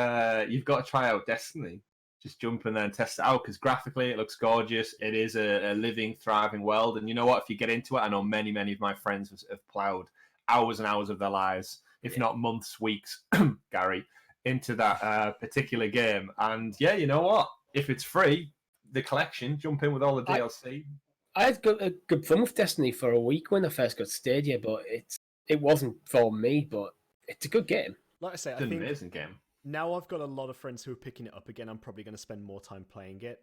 you've got to try out Destiny. Just jump in there and test it out, because graphically it looks gorgeous. It is a living, thriving world, and you know what? If you get into it, I know many of my friends have ploughed hours and hours of their lives, if not months, weeks, Gary, into that particular game. And yeah, you know what? If it's free, the collection, jump in with all the DLC. I had good fun with Destiny for a week when I first got Stadia, but it wasn't for me. But it's a good game. Like I say, it's an amazing game. Now I've got a lot of friends who are picking it up again. I'm probably going to spend more time playing it.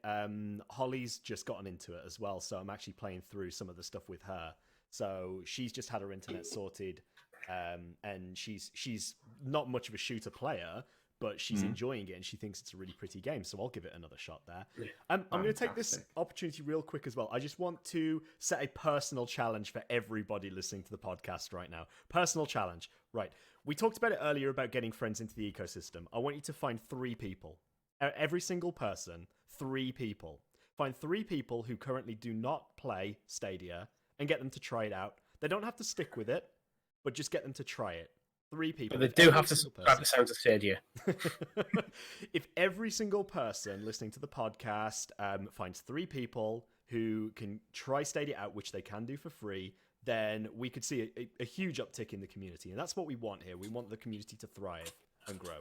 Holly's just gotten into it as well, so I'm actually playing through some of the stuff with her. So she's just had her internet sorted, and she's not much of a shooter player, but she's enjoying it and she thinks it's a really pretty game. So I'll give it another shot there. I'm going to take this opportunity real quick as well. I just want to set a personal challenge for everybody listening to the podcast right now. Personal challenge. Right. We talked about it earlier about getting friends into the ecosystem. I want you to find 3 people. Every single person, 3 people. Find 3 people who currently do not play Stadia and get them to try it out. They don't have to stick with it, but just get them to try it. 3 people. But they do have to subscribe to Sounds of Stadia. If every single person listening to the podcast finds 3 people who can try Stadia out, which they can do for free, then we could see a huge uptick in the community. And that's what we want here. We want the community to thrive and grow.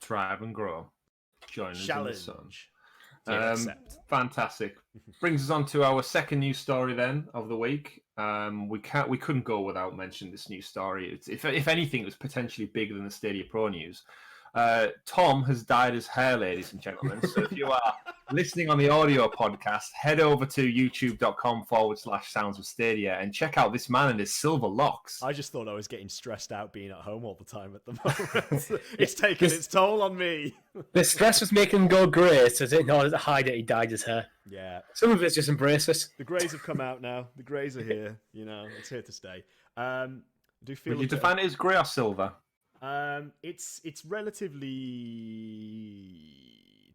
Thrive and grow. Join us in the sun. Fantastic. Brings us on to our second news story then of the week. We couldn't go without mentioning this news story. If anything, it was potentially bigger than the Stadia Pro news. Tom has dyed his hair, ladies and gentlemen. So if you are listening on the audio podcast, head over to youtube.com/Sounds of Stadia and check out this man and his silver locks. I just thought I was getting stressed out being at home all the time at the moment. It's taken its toll on me. The stress was making him go grey, so in order to hide it, he dyed his hair. Yeah. Some of it's just embrace it. The greys have come out now. The greys are here. You know, it's here to stay. Do you feel? Would you define it as grey or silver? It's relatively,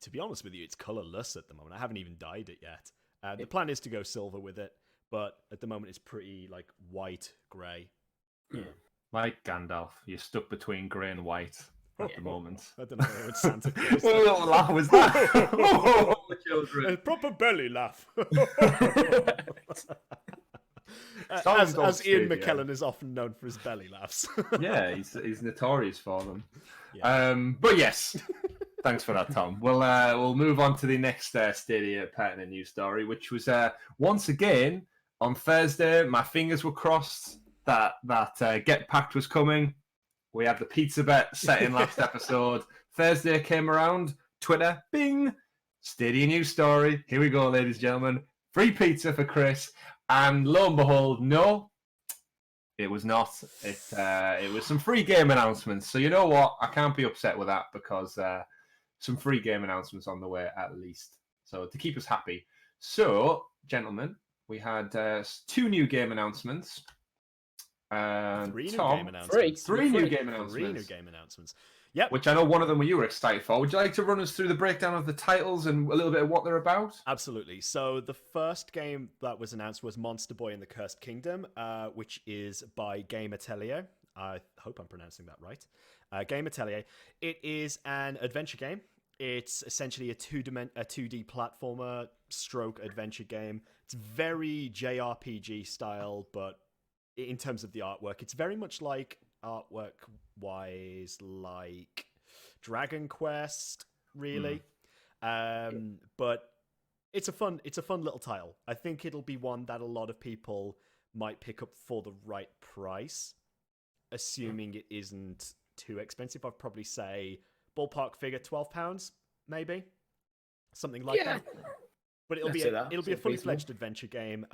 to be honest with you, it's colorless at the moment. I haven't even dyed it yet. The plan is to go silver with it, but at the moment it's pretty like white, grey. Like Gandalf, you're stuck between grey and white. at the moment. I don't know what Santa Claus. What little laugh was that? Oh, children. A proper belly laugh. Sounds of as Ian Stadia. McKellen is often known for his belly laughs. Yeah, he's notorious for them. Yeah. But yes, thanks for that, Tom. We'll move on to the next Stadia pertinent news story, which was once again on Thursday. My fingers were crossed that Get Packed was coming. We had the pizza bet set in last episode. Thursday came around. Twitter, bing, Stadia news story. Here we go, ladies and gentlemen. Free pizza for Chris. And lo and behold, no, it was not. It was some free game announcements. So you know what? I can't be upset with that because some free game announcements on the way at least. So to keep us happy. So, gentlemen, we had 2 new game announcements. 3 new Tom, game announcements. 3 new game 3 announcements. new game announcements. Yep. Which I know one of them you were excited for. Would you like to run us through the breakdown of the titles and a little bit of what they're about? Absolutely. So the first game that was announced was Monster Boy and the Cursed Kingdom, which is by Game Atelier. I hope I'm pronouncing that right. Game Atelier. It is an adventure game. It's essentially a 2D platformer stroke adventure game. It's very JRPG style, but in terms of the artwork, it's very much like artwork-wise like Dragon Quest, really. But it's a fun little title. I think it'll be one that a lot of people might pick up for the right price, assuming it isn't too expensive. I'd probably say ballpark figure £12, maybe something like that. But it'll be a fully fledged adventure game,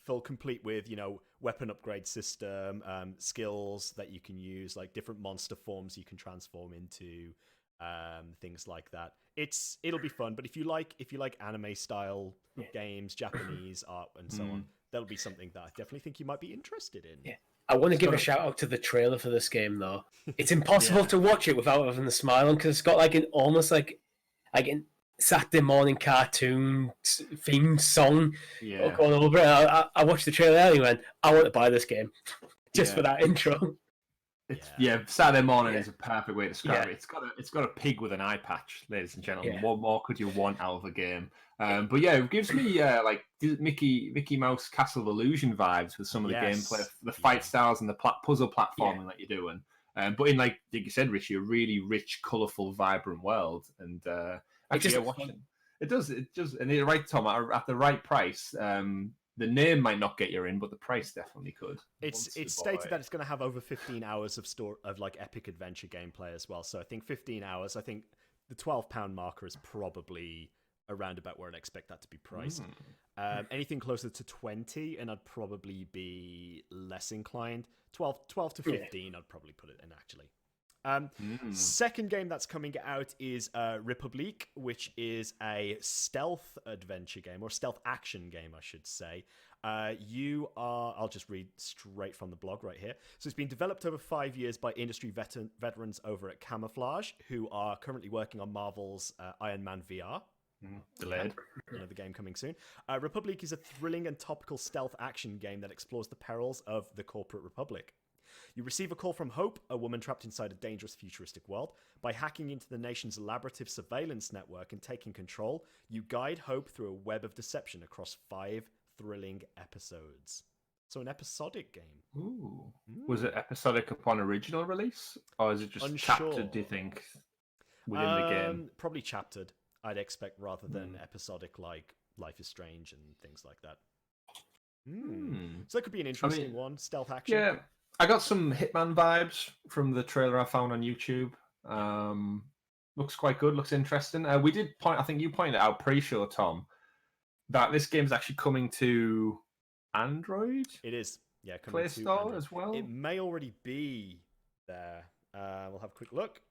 full complete with weapon upgrade system, skills that you can use, like different monster forms you can transform into, things like that. It'll be fun. But if you like anime style games, Japanese art, and so on, that'll be something that I definitely think you might be interested in. Yeah. I want to give a shout out to the trailer for this game, though. It's impossible to watch it without having a smile on because it's got like an almost like an Saturday morning cartoon theme song going over it. I watched the trailer earlier and I want to buy this game just for that intro. Saturday morning is a perfect way to describe it. It's got a pig with an eye patch, ladies and gentlemen. Yeah. What more could you want out of a game? But yeah, it gives me like Mickey Mouse Castle of Illusion vibes with some of the gameplay, the fight styles, and the puzzle platforming that you're doing. But in like you said, Richie, a really rich, colourful, vibrant world. And it does, and you're right, Tom. At the right price, the name might not get you in, but the price definitely could. It's stated that it's going to have over 15 hours of like epic adventure gameplay as well. So I think 15 hours. I think the £12 marker is probably around about where I'd expect that to be priced. Anything closer to 20, and I'd probably be less inclined. 12 to 15, I'd probably put it in actually. Second game that's coming out is Republique, which is a stealth adventure game, or stealth action game, I should say. I'll just read straight from the blog right here. So it's been developed over 5 years by industry veterans over at Camouflage, who are currently working on Marvel's Iron Man VR. Delayed. The game coming soon. Republique is a thrilling and topical stealth action game that explores the perils of the corporate republic. You receive a call from Hope, a woman trapped inside a dangerous futuristic world. By hacking into the nation's elaborative surveillance network and taking control, you guide Hope through a web of deception across 5 thrilling episodes. So an episodic game. Ooh. Was it episodic upon original release? Or is it just chaptered, do you think, within the game? Probably chaptered, I'd expect, rather than episodic like Life is Strange and things like that. So that could be an interesting one. Stealth action. Yeah. I got some Hitman vibes from the trailer I found on YouTube. Looks quite good. Looks interesting. We did I think you pointed out pre-show, Tom, that this game's actually coming to Android. It is. Yeah, coming Play to Store Android as well. It may already be there. We'll have a quick look.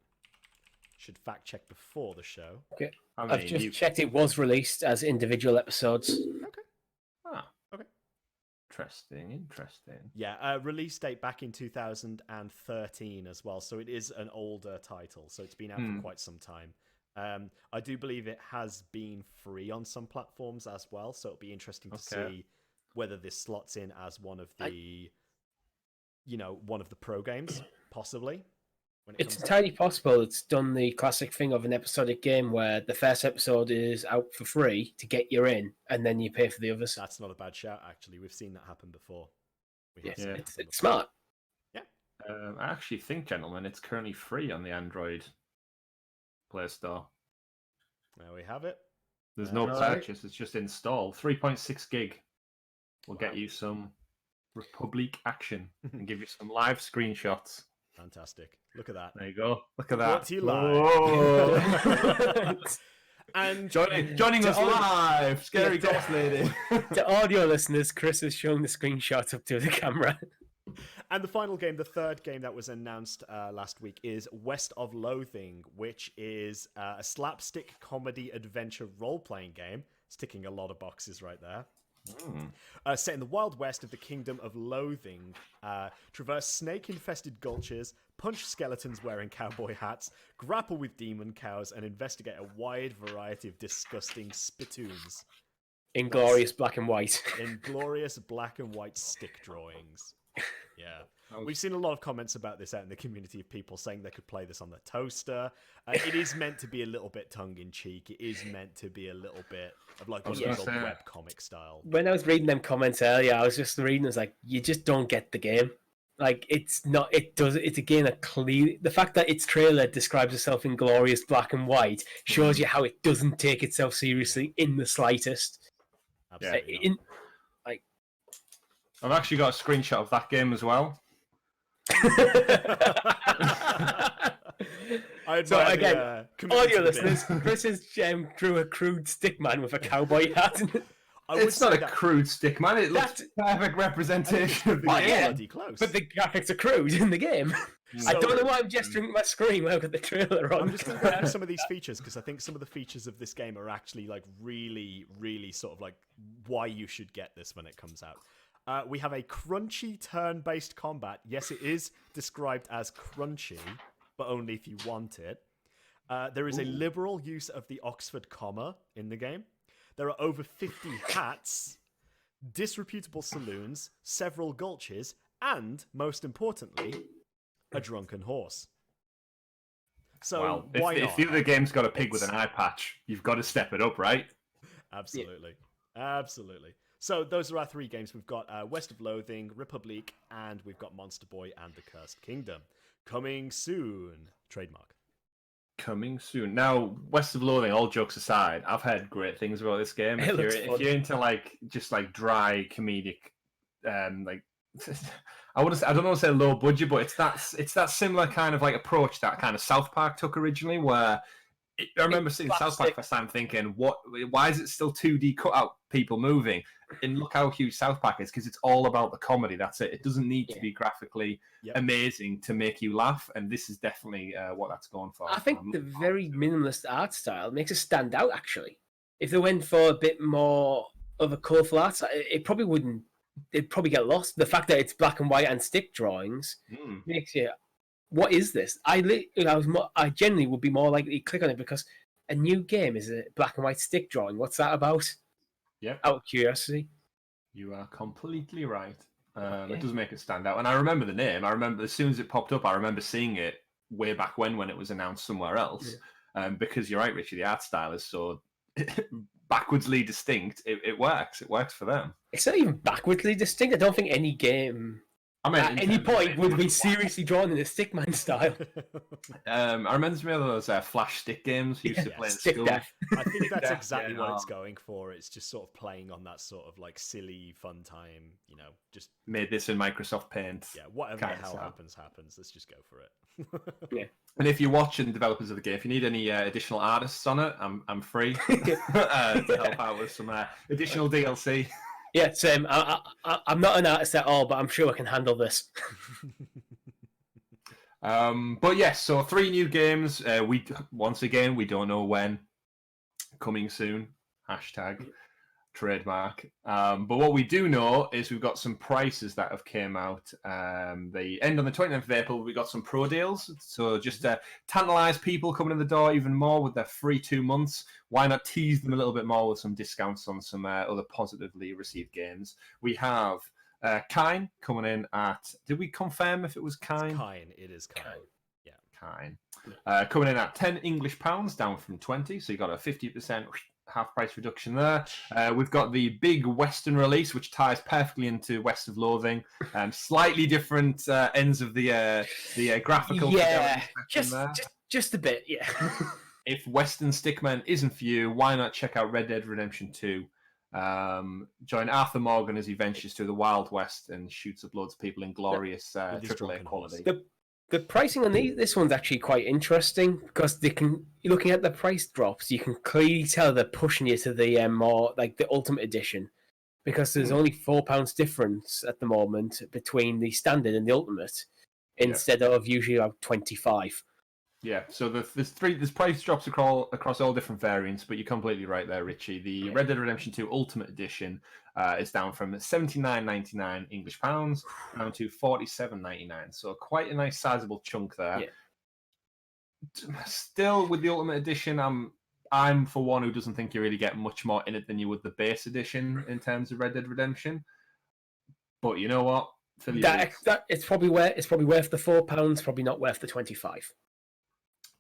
Should fact check before the show. Okay. I've just checked. It was released as individual episodes. Okay. Okay. Interesting. Yeah, release date back in 2013 as well, so it is an older title, so it's been out for quite some time. I do believe it has been free on some platforms as well, so it'll be interesting to see whether this slots in as one of the, one of the pro games, possibly, when it It's comes out? entirely possible it's done the classic thing of an episodic game where the first episode is out for free to get you in, and then you pay for the others. That's not a bad shout, actually. We've seen that happen before. We have Yes, seen it it's happen before. smart. Yeah. I actually think, gentlemen, it's currently free on the Android Play Store. There we have it. There's no Alright. purchase, it's just installed. 3.6 gig will Wow. get you some Republic action and give you some live screenshots. Fantastic. Look at that. There you go. Look at that. Brought to you live. Whoa. And Joining To us all- live, Scary Yeah, to- Ghost Lady. To audio listeners, Chris is showing the screenshot up to the camera. And the final game, the third game that was announced last week, is West of Loathing, which is a slapstick comedy adventure role-playing game. It's ticking a lot of boxes right there. Set in the Wild West of the Kingdom of Loathing. Traverse snake-infested gulches, punch skeletons wearing cowboy hats, grapple with demon cows, and investigate a wide variety of disgusting spittoons In glorious black and white. in glorious black and white stick drawings. Yeah. We've seen a lot of comments about this out in the community of people saying they could play this on their toaster. It is meant to be a little bit tongue-in-cheek. It is meant to be a little bit of like one of gonna those old say- web comic style. When I was reading them comments earlier, I was just reading, I was like, you just don't get the game. Like, it's not, it's again a clear, the fact that its trailer describes itself in glorious black and white shows you how it doesn't take itself seriously in the slightest. Absolutely. not. I've actually got a screenshot of that game as well. I So admire again, the, commitment audio to the bit. listeners, Chris has drew a crude stick man with a cowboy hat. I would It's not say a that- crude stick, man. It looks That's- perfect representation of the Well, game. yeah. bloody close. But the graphics are crude in the game. I So- don't know why I'm gesturing with my screen when I've got the trailer on. I'm just going to go through some of these features because I think some of the features of this game are actually like really, really sort of like why you should get this when it comes out. We have a crunchy turn-based combat. Yes, it is described as crunchy, but only if you want it. There is a liberal use of the Oxford comma in the game. There are over 50 hats, disreputable saloons, several gulches, and, most importantly, a drunken horse. So Well, why if not? the other game's got a pig with an eye patch, you've got to step it up, right? Absolutely. Absolutely. So those are our three games. We've got West of Loathing, Republic, and we've got Monster Boy and the Cursed Kingdom. Coming soon. Trademark. Coming soon. Now, West of Loathing, all jokes aside, I've heard great things about this game. It looks If fun. you're into like just like dry comedic, like I don't want to say low budget, but it's that similar kind of like approach that kind of South Park took originally, where I remember seeing South Park plastic. first time thinking, why is it still 2D cutout people moving? And look how huge South Park is, because it's all about the comedy. That's it. It doesn't need to Yeah. be graphically Yep. amazing to make you laugh, and this is definitely what that's going for. I think I'm the looking forward very to it. minimalist art style makes it stand out, actually. If they went for a bit more of a colourful art style, it probably wouldn't. It'd probably get lost. The fact that it's black and white and stick drawings Mm. makes you. What is this? I generally would be more likely to click on it because a new game is a black and white stick drawing. What's that about? Yeah. Out of curiosity. You are completely right. Okay. It does make it stand out. And I remember the name. I remember as soon as it popped up, I remember seeing it way back when it was announced somewhere else. Because you're right, Richie, the art style is so backwardsly distinct. It works. It works for them. It's not even backwardly distinct. I don't think any game I mean, at in any terms of point it, would be it seriously drawn in a stickman style. I remember me of those flash stick games you used to Yeah, play in Stick school. death. I think that's Yeah, exactly yeah, what it's going for. It's just sort of playing on that sort of like silly fun time, just Made this in Microsoft Paint. yeah, whatever the Kinda hell so. happens. Let's just go for it. And if you're watching developers of the game, if you need any additional artists on it, I'm free to help out with some additional DLC. Yeah, same. I'm not an artist at all, but I'm sure I can handle this. But yes, so 3 new games. We don't know when. Coming soon. Hashtag trademark. But what we do know is we've got some prices that have came out. They end on the 29th of April. We got some pro deals. So just to tantalize people coming in the door even more with their free 2 months, why not tease them a little bit more with some discounts on some other positively received games? We have Kine coming in at... Did we confirm if it was Kine? Kine, it is Kine. kind. Coming in at £10 down from 20, so you got a 50% half price reduction there. We've got the big Western release, which ties perfectly into West of Loathing. Slightly different ends of the graphical. Yeah, just a bit. Yeah. If Western Stickman isn't for you, why not check out Red Dead Redemption 2? Join Arthur Morgan as he ventures through the Wild West and shoots up loads of people in glorious AAA quality. The pricing on this one's actually quite interesting because looking at the price drops, you can clearly tell they're pushing you to the more like the Ultimate Edition, because there's only £4 difference at the moment between the standard and the Ultimate, instead of usually about 25. Yeah, so there's price drops across all different variants, but you're completely right there, Richie. The Red Dead Redemption 2 Ultimate Edition is down from £79.99 English pounds down to £47.99. So quite a nice sizable chunk there. Yeah. Still, with the Ultimate Edition, I'm for one who doesn't think you really get much more in it than you would the base edition in terms of Red Dead Redemption. But you know what? It's probably worth the £4, probably not worth the 25.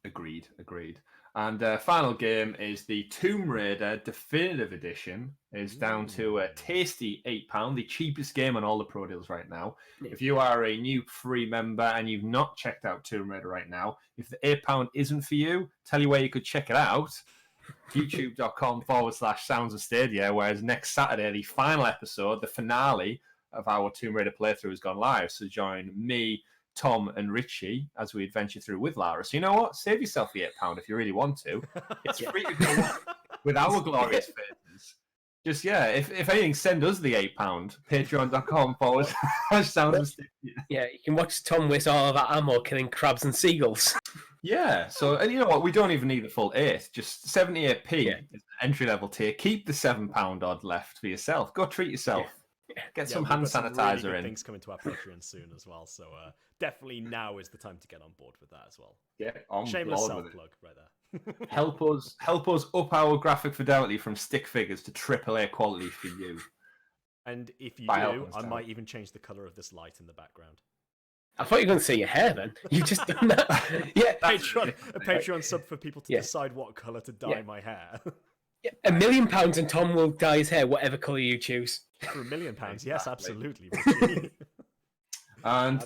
Agreed. And final game is the Tomb Raider Definitive Edition. Is down to a tasty £8, the cheapest game on all the Pro Deals right now. Yeah. If you are a new free member and you've not checked out Tomb Raider right now, if the £8 isn't for you, tell you where you could check it out. youtube.com/Sounds of Stadia, whereas next Saturday, the final episode, the finale of our Tomb Raider playthrough has gone live. So join me, Tom and Richie as we adventure through with Lara. So you know what? Save yourself the £8 if you really want to. It's free to go with our glorious faces. Just, if anything, send us the £8. Patreon.com/Sounds of Stadia. Yeah, you can watch Tom waste all of that ammo killing crabs and seagulls. Yeah, so, and you know what? We don't even need the full 8. Just 78p is the entry-level tier. Keep the £7 odd left for yourself. Go treat yourself. Yeah. Get some hand sanitizer really in. Things coming to our Patreon soon as well, so definitely now is the time to get on board with that as well. Yeah, shameless self-plug right there. help us up our graphic fidelity from stick figures to AAA quality for you. And if you do, I might even change the color of this light in the background. I thought you were going to say your hair then. You've just done that. Yeah, a Patreon sub for people to decide what color to dye my hair. Yeah, £1 million and Tom will dye his hair whatever color you choose. For £1 million, yes, absolutely. And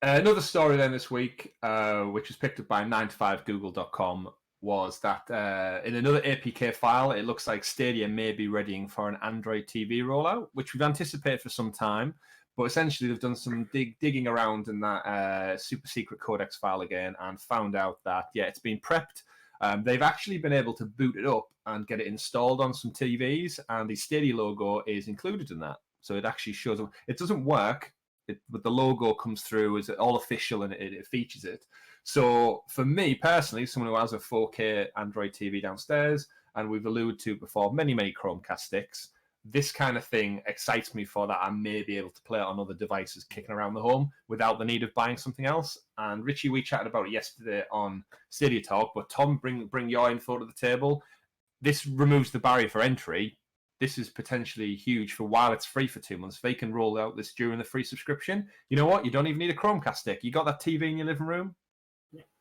another story then this week, which was picked up by 9to5google.com, was that in another APK file, it looks like Stadia may be readying for an Android TV rollout, which we've anticipated for some time. But essentially, they've done some digging around in that super secret codex file again and found out that, it's been prepped. They've actually been able to boot it up and get it installed on some TVs, and the Stadia logo is included in that. So it actually shows up. It doesn't work, but the logo comes through as all official and it features it. So for me personally, someone who has a 4K Android TV downstairs, and we've alluded to before, many Chromecast sticks, this kind of thing excites me for that I may be able to play it on other devices kicking around the home without the need of buying something else. And Richie, we chatted about it yesterday on StadiaTalk, but Tom, bring your info to the table. This removes the barrier for entry. This is potentially huge for while it's free for 2 months. They can roll out this during the free subscription. You know what? You don't even need a Chromecast stick. You got that TV in your living room?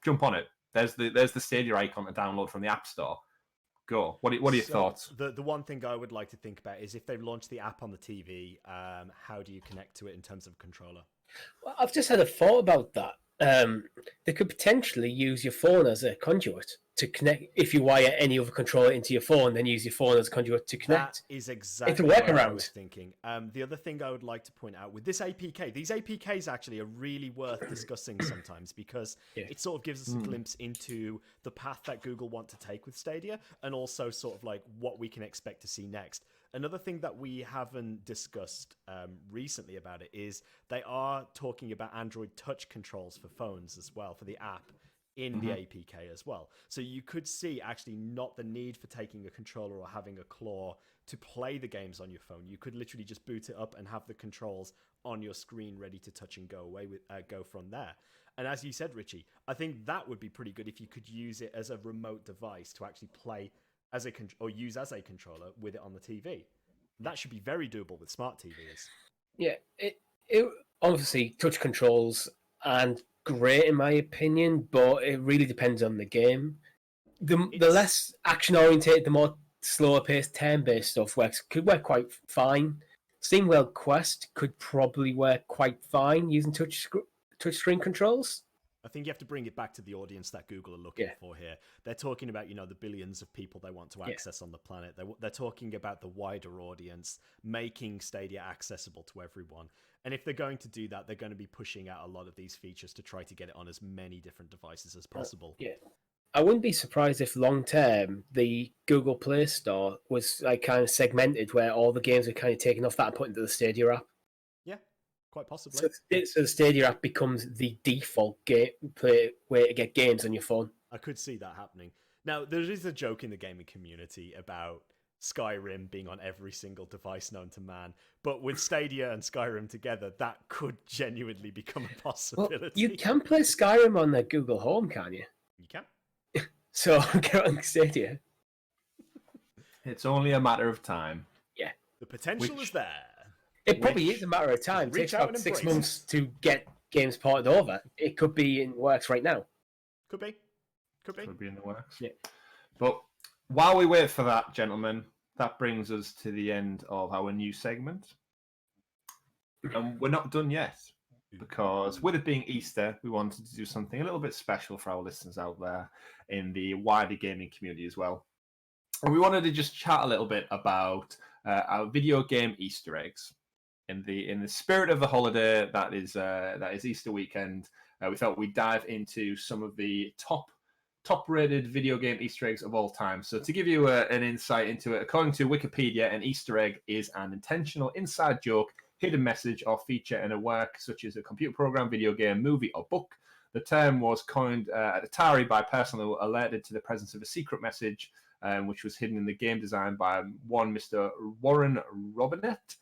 Jump on it. There's the Stadia icon to download from the App Store. Go. What are your thoughts? The one thing I would like to think about is if they've launched the app on the TV, how do you connect to it in terms of a controller? Well, I've just had a thought about that. They could potentially use your phone as a conduit to connect. If you wire any other controller into your phone, then use your phone as a conduit to connect. That is exactly what I was thinking. The other thing I would like to point out with this APK, these APKs actually are really worth discussing sometimes because it sort of gives us a glimpse into the path that Google want to take with Stadia and also sort of like what we can expect to see next. Another thing that we haven't discussed recently about it is they are talking about Android touch controls for phones as well, for the app in the APK as well. So you could see actually not the need for taking a controller or having a claw to play the games on your phone. You could literally just boot it up and have the controls on your screen ready to touch and go from there. And as you said, Richie, I think that would be pretty good if you could use it as a remote device to actually play as or use as a controller with it on the TV. That should be very doable with smart TVs. Yeah, it obviously touch controls and great in my opinion, but it really depends on the game. The It's- less action oriented, the more slower paced turn based stuff could work quite fine. SteamWorld Quest could probably work quite fine using touch screen controls. I think you have to bring it back to the audience that Google are looking for here. They're talking about, the billions of people they want to access on the planet. They're talking about the wider audience, making Stadia accessible to everyone. And if they're going to do that, they're going to be pushing out a lot of these features to try to get it on as many different devices as possible. I wouldn't be surprised if long term the Google Play Store was like kind of segmented where all the games are kind of taken off that and put into the Stadia app. Yeah, quite possibly. So the Stadia app becomes the default way to get games on your phone. I could see that happening. Now, there is a joke in the gaming community about Skyrim being on every single device known to man, but with Stadia and Skyrim together, that could genuinely become a possibility. Well, you can play Skyrim on the Google Home, can you? You can. So get on Stadia. It's only a matter of time. Yeah. The potential is there. It probably is a matter of time. It takes about 6 months to get games ported over. It could be in works right now. Could be. Could be in the works. Yeah. But while we wait for that, gentlemen, that brings us to the end of our new segment. And we're not done yet, because with it being Easter, we wanted to do something a little bit special for our listeners out there in the wider gaming community as well. And we wanted to just chat a little bit about our video game Easter eggs. In the spirit of the holiday that is Easter weekend, we thought we'd dive into some of the top-rated video game Easter eggs of all time. So to give you an insight into it, according to Wikipedia, an Easter egg is an intentional inside joke, hidden message, or feature in a work such as a computer program, video game, movie, or book. The term was coined at Atari by a person who alerted to the presence of a secret message, which was hidden in the game design by one Mr. Warren Robinette.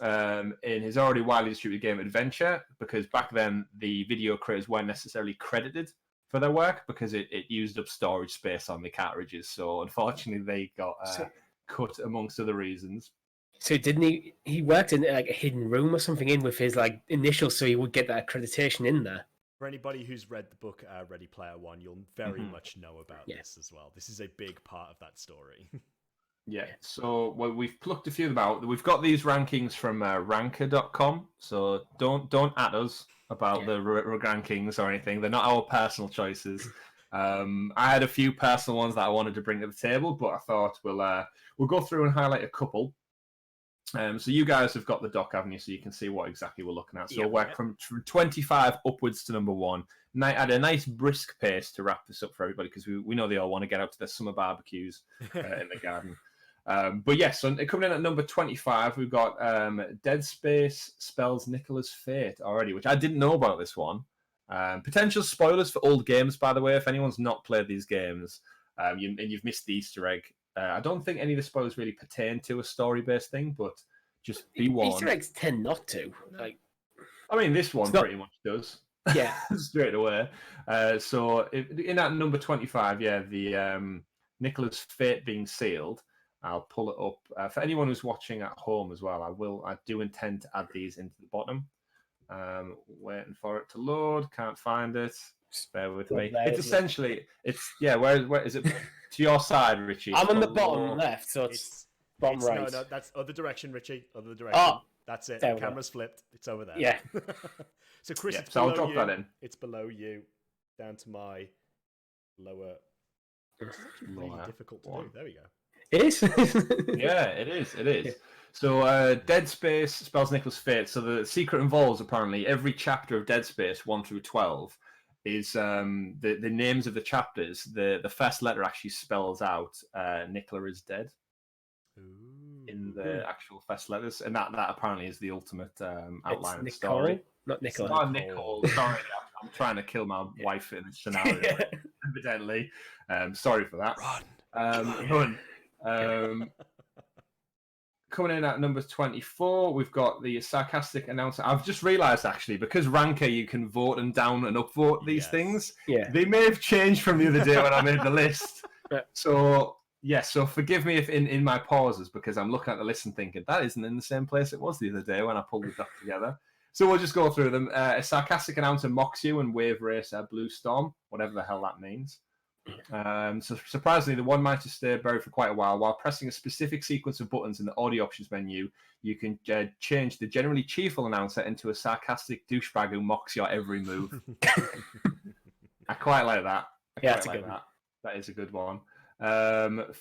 In his already widely distributed game Adventure, because back then the video creators weren't necessarily credited for their work because it used up storage space on the cartridges. So unfortunately, they got cut amongst other reasons. So didn't he worked in like a hidden room or something in with his like initials, so he would get that accreditation in there. For anybody who's read the book Ready Player One, you'll very much know about this as well. This is a big part of that story. Yeah, so we've plucked a few of them out. We've got these rankings from ranker.com, so don't at us about the rankings or anything. They're not our personal choices. I had a few personal ones that I wanted to bring to the table, but I thought we'll go through and highlight a couple. So you guys have got the doc, haven't you? So you can see what exactly we're looking at. So we'll work from 25 upwards to number one. At a nice brisk pace to wrap this up for everybody, because we know they all want to get out to their summer barbecues in the garden. But yes, so coming in at number 25, we've got Dead Space spells Nicola's fate already, which I didn't know about this one. Potential spoilers for old games, by the way. If anyone's not played these games and you've missed the Easter egg, I don't think any of the spoilers really pertain to a story-based thing, but just be warned. Easter eggs tend not to. Like, I mean, this one pretty much does. Yeah. Straight away. So in at number 25, the Nicola's fate being sealed. I'll pull it up for anyone who's watching at home as well. I do intend to add these into the bottom. Waiting for it to load. Can't find it. Just bear with me. It's essentially where is it? To your side, Richie. I'm on the bottom left, so it's bottom right. No, that's other direction, Richie. Other direction. Oh, that's it. The camera's flipped. It's over there. Yeah. So Chris, it's so below I'll drop you. that in. It's below you, down to my lower. It's actually really difficult to do. There we go. It is. Yeah, it is. Yeah. So Dead Space spells Nicola's fate. So the secret involves apparently every chapter of Dead Space 1 through 12 is the names of the chapters. The first letter actually spells out Nicola is dead. Ooh. In the actual first letters, and that apparently is the ultimate outline of the Nicole, story. not Nicola. Not Nicole. Sorry, I'm trying to kill my wife in this scenario, evidently. Sorry for that. Run. Coming in at number 24, we've got the sarcastic announcer. I've just realised, actually, because Ranker, you can vote and down and upvote these things. Yeah. They may have changed from the other day when I made the list. So forgive me if in my pauses, because I'm looking at the list and thinking, that isn't in the same place it was the other day when I pulled the doc together. So we'll just go through them. A sarcastic announcer mocks you and wave racer Blue Storm, whatever the hell that means. So surprisingly, the one managed to stay buried for quite a while. While pressing a specific sequence of buttons in the audio options menu, you can change the generally cheerful announcer into a sarcastic douchebag who mocks your every move. I quite like that. That's a good one. That is a good one.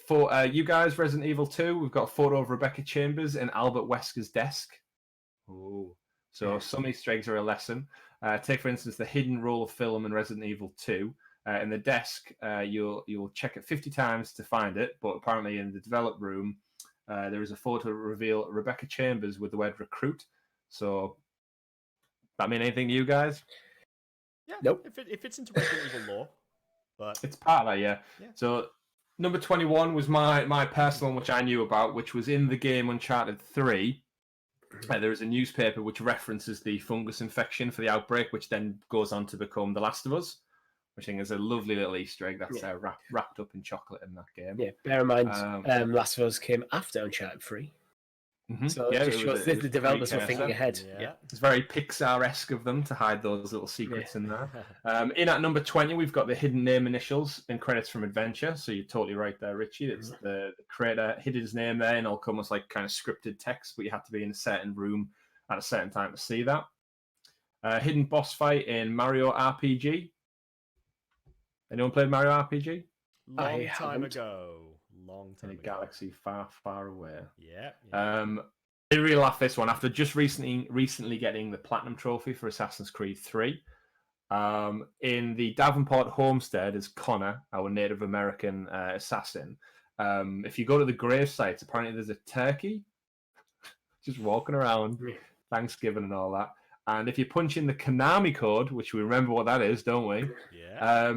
For you guys, Resident Evil 2, we've got a photo of Rebecca Chambers in Albert Wesker's desk. Oh, so some Easter eggs are a lesson. Take, for instance, the hidden roll of film in Resident Evil 2. In the desk, you'll check it 50 times to find it, but apparently in the develop room, there is a photo to reveal Rebecca Chambers with the word recruit. So, that mean anything to you guys? Yeah, nope. If it's into Resident Evil lore, but it's part of that, yeah. So, number 21 was my personal one, which I knew about, which was in the game Uncharted 3. There is a newspaper which references the fungus infection for the outbreak, which then goes on to become The Last of Us, which I think is a lovely little Easter egg that's wrapped up in chocolate in that game. Yeah, bear in mind, Last of Us came after Uncharted 3. Mm-hmm. So it just shows that the developers were thinking ahead. Yeah. It's very Pixar-esque of them to hide those little secrets in there. In at number 20, we've got the hidden name initials in credits from Adventure. So you're totally right there, Richie. It's the creator hid his name there in almost like kind of scripted text, but you have to be in a certain room at a certain time to see that. Hidden boss fight in Mario RPG. Anyone played Mario RPG? Long time ago. In a galaxy far, far away. Yeah. I really laughed this one after just recently getting the platinum trophy for Assassin's Creed 3. In the Davenport homestead is Connor, our Native American assassin. If you go to the grave sites, apparently there's a turkey just walking around, Thanksgiving and all that. And if you punch in the Konami code, which we remember what that is, don't we? Yeah.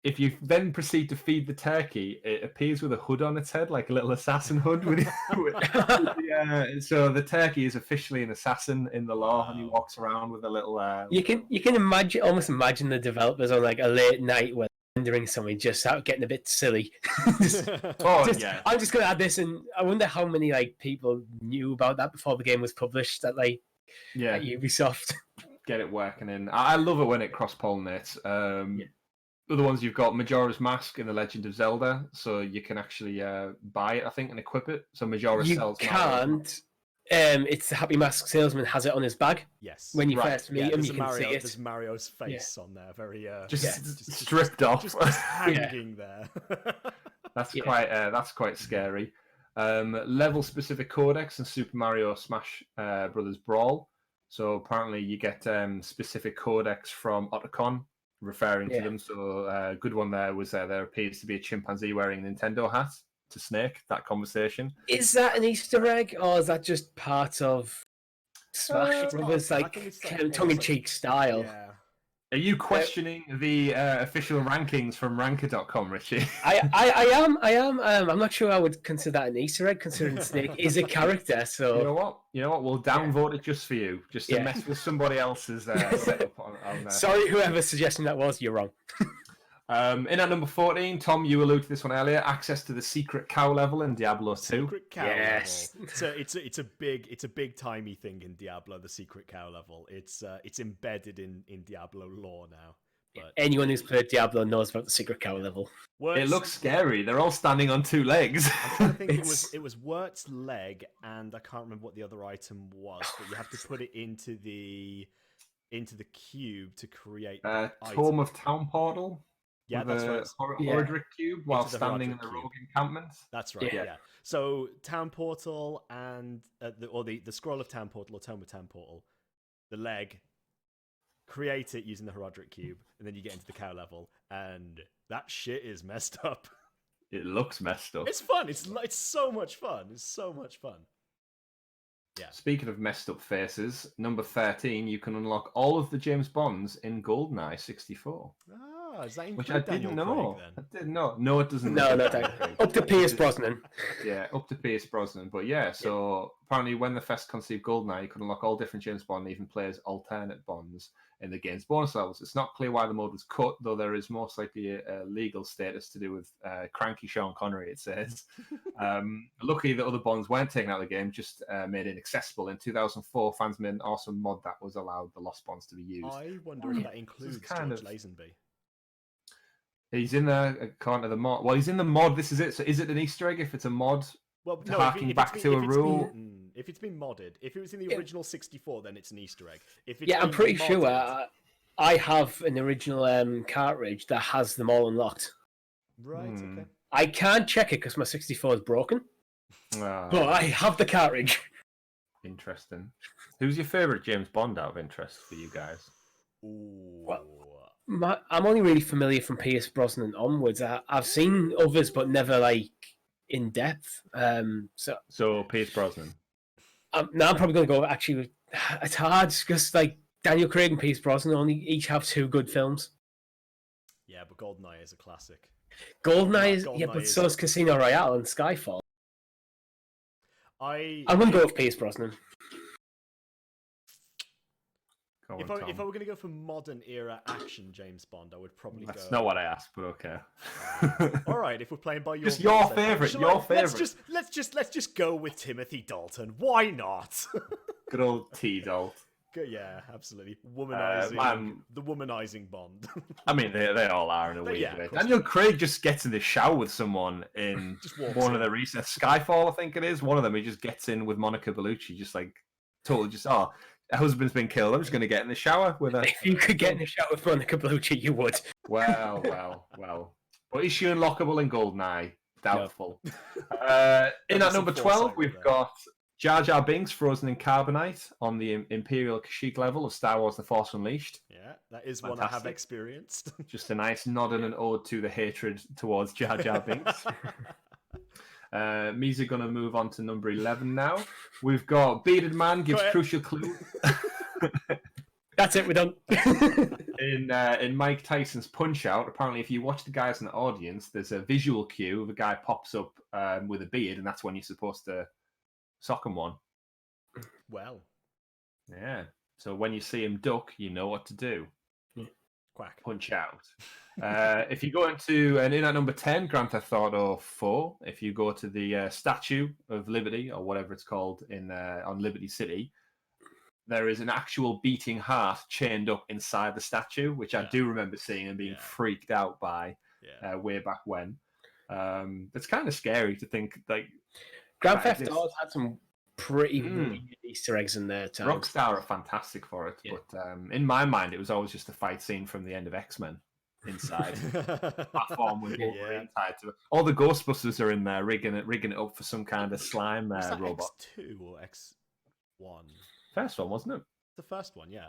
If you then proceed to feed the turkey, it appears with a hood on its head, like a little assassin hood. So the turkey is officially an assassin in the law, and he walks around with a little. You can almost imagine the developers on like a late night when rendering something just out getting a bit silly. I'm just going to add this, and I wonder how many like people knew about that before the game was published. At Ubisoft. Get it working in. I love it when it cross pollinates. Other ones you've got Majora's Mask in The Legend of Zelda, so you can actually buy it, I think, and equip it. So Majora sells. You can't. It's the Happy Mask salesman has it on his bag. Yes. When you first meet him, you can see it. There's Mario's face on there, very just stripped off, just hanging there. That's quite scary. Level specific codex in Super Mario Smash Brothers Brawl. So apparently you get specific codex from Otacon referring to them. So a good one there was there appears to be a chimpanzee wearing a Nintendo hat to Snake, that conversation. Is that an Easter egg, or is that just part of Smash Brothers, tongue-in-cheek style? Yeah. Are you questioning the official rankings from Ranker.com, Richie? I am. I'm not sure I would consider that an Easter egg, considering Snake is a character. So you know what? We'll downvote it just for you, just to mess with somebody else's setup on there. Sorry, whoever's suggesting that was, you're wrong. In at number 14, Tom, you alluded to this one earlier. Access to the secret cow level in Diablo 2. Secret cow level. So it's a big timey thing in Diablo. The secret cow level. It's embedded in Diablo lore now. But anyone who's played Diablo knows about the secret cow level. It looks scary. They're all standing on two legs. I'm trying to think it was Wirt's leg, and I can't remember what the other item was. But you have to put it into the cube to create. Tome of Town Portal. Yeah, that's right. Horadric cube while standing in the rogue encampment. That's right. Yeah. So Town Portal and the Scroll of Town Portal or Tome of Town Portal, the leg. Create it using the Horadric cube, and then you get into the cow level, and that shit is messed up. It looks messed up. It's fun. It's so much fun. It's so much fun. Yeah. Speaking of messed up faces, number 13, you can unlock all of the James Bonds in GoldenEye 64. Is that which I didn't know. Craig, I didn't know. No, it doesn't. No, up to Pierce Brosnan. Yeah, up to Pierce Brosnan. But so apparently when they first conceived GoldenEye, you could unlock all different James Bond, even play as alternate Bonds. in the game's bonus levels. It's not clear why the mode was cut, though there is most likely a legal status to do with cranky Sean Connery, it says. Luckily, the other Bonds weren't taken out of the game, just made inaccessible. In 2004, fans made an awesome mod that was allowed the Lost Bonds to be used. I wonder if that includes George Lazenby. He's in there according to the mod. Well, he's in the mod. This is it. So is it an Easter egg if it's a mod? Well, no, harking back to a rule. If it's been modded, if it was in the original 64, then it's an Easter egg. If it's yeah, I'm pretty sure I have an original cartridge that has them all unlocked. Right. Okay. I can't check it because my 64 is broken. But I have the cartridge. Interesting. Who's your favourite James Bond out of interest for you guys? Ooh. Well, I'm only really familiar from Pierce Brosnan onwards. I've seen others, but never like in depth. So Pierce Brosnan. Now I'm probably going to go. Actually, it's hard because like Daniel Craig and Pierce Brosnan only each have 2 good films. Yeah, but GoldenEye is a classic. GoldenEye is but so is Casino Royale and Skyfall. I'm going to go with Pierce Brosnan. If I were going to go for modern era action James Bond, I would probably go. That's not what I asked, but okay. All right, if we're playing by your just your favorite, Let's just go with Timothy Dalton. Why not? Good old T Dalt. Yeah, absolutely. The womanizing Bond. I mean, they all are in a weird way. Daniel Craig just gets in the shower with someone in one of the recent Skyfall, I think it is. One of them, he just gets in with Monica Bellucci, just like totally just her husband's been killed. I'm just going to get in the shower with her. If you could get in the shower with Monica Bellucci, you would. Well. But is she unlockable in GoldenEye? Doubtful. No. In at number 12, we've got Jar Jar Binks frozen in carbonite on the Imperial Kashyyyk level of Star Wars The Force Unleashed. Yeah, that is one I have experienced. Just a nice nod and an ode to the hatred towards Jar Jar Binks. Me's are going to move on to number 11 now. We've got Bearded Man gives crucial clue. That's it, we're done. In Mike Tyson's Punch-Out, apparently if you watch the guys in the audience, there's a visual cue of a guy pops up with a beard, and that's when you're supposed to sock him one. Well. Yeah. So when you see him duck, you know what to do. Quack. Punch out. If you go into in at number 10, Grand Theft Auto 4, if you go to the Statue of Liberty or whatever it's called on Liberty City, there is an actual beating heart chained up inside the statue, which I do remember seeing and being freaked out by way back when. It's kind of scary to think like Grand Theft Auto had some pretty weird Easter eggs in there. Rockstar are fantastic for it, but in my mind, it was always just a fight scene from the end of X-Men. Inside platform with Wolverine tied to it. All the Ghostbusters are in there rigging it up for some kind of slime robot. X2 or X1? First one, wasn't it? The first one, yeah.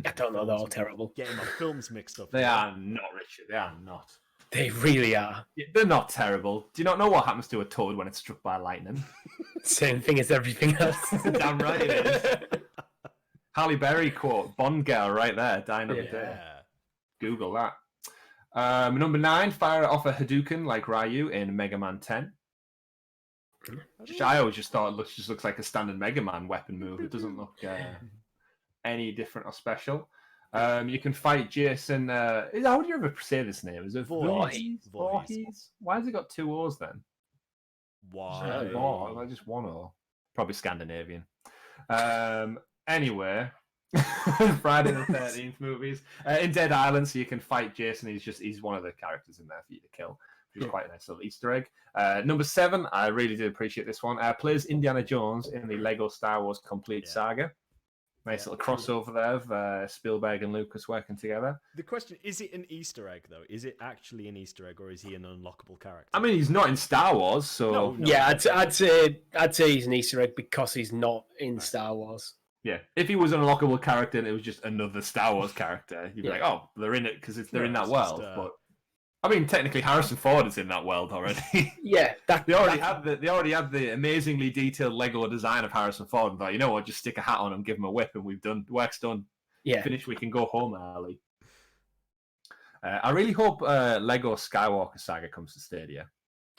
I don't know, they're all terrible. Getting my films mixed up. They are not, Richard. They are not. They really are. They're not terrible. Do you not know what happens to a toad when it's struck by lightning? Same thing as everything else. Damn right it is. Halle Berry quote, Bond girl right there, dying of the day. Google that. Number 9, fire off a Hadouken like Ryu in Mega Man 10. Which I always just thought looks like a standard Mega Man weapon move. It doesn't look any different or special. You can fight Jason. How would you ever say this name? Is it Voorhees? Why has it got 2 O's then? Why? Just 1 O. Probably Scandinavian. Anyway. Friday the 13th movies. In Dead Island, so you can fight Jason. He's one of the characters in there for you to kill, which is quite a nice little Easter egg. Number 7, I really did appreciate this one. Plays Indiana Jones in the Lego Star Wars Complete Saga. Nice little crossover there of Spielberg and Lucas working together. The question, is it an Easter egg, though? Is it actually an Easter egg, or is he an unlockable character? I mean, he's not in Star Wars, so... No. Yeah, I'd say he's an Easter egg because he's not in Star Wars. Yeah, if he was an unlockable character and it was just another Star Wars character, you'd be like, oh, they're in it because they're in that world. But I mean, technically, Harrison Ford is in that world already. Yeah, they already had the amazingly detailed Lego design of Harrison Ford, and thought, you know what, just stick a hat on him, give him a whip, and work's done. Yeah, finished. We can go home early. I really hope Lego Skywalker Saga comes to Stadia.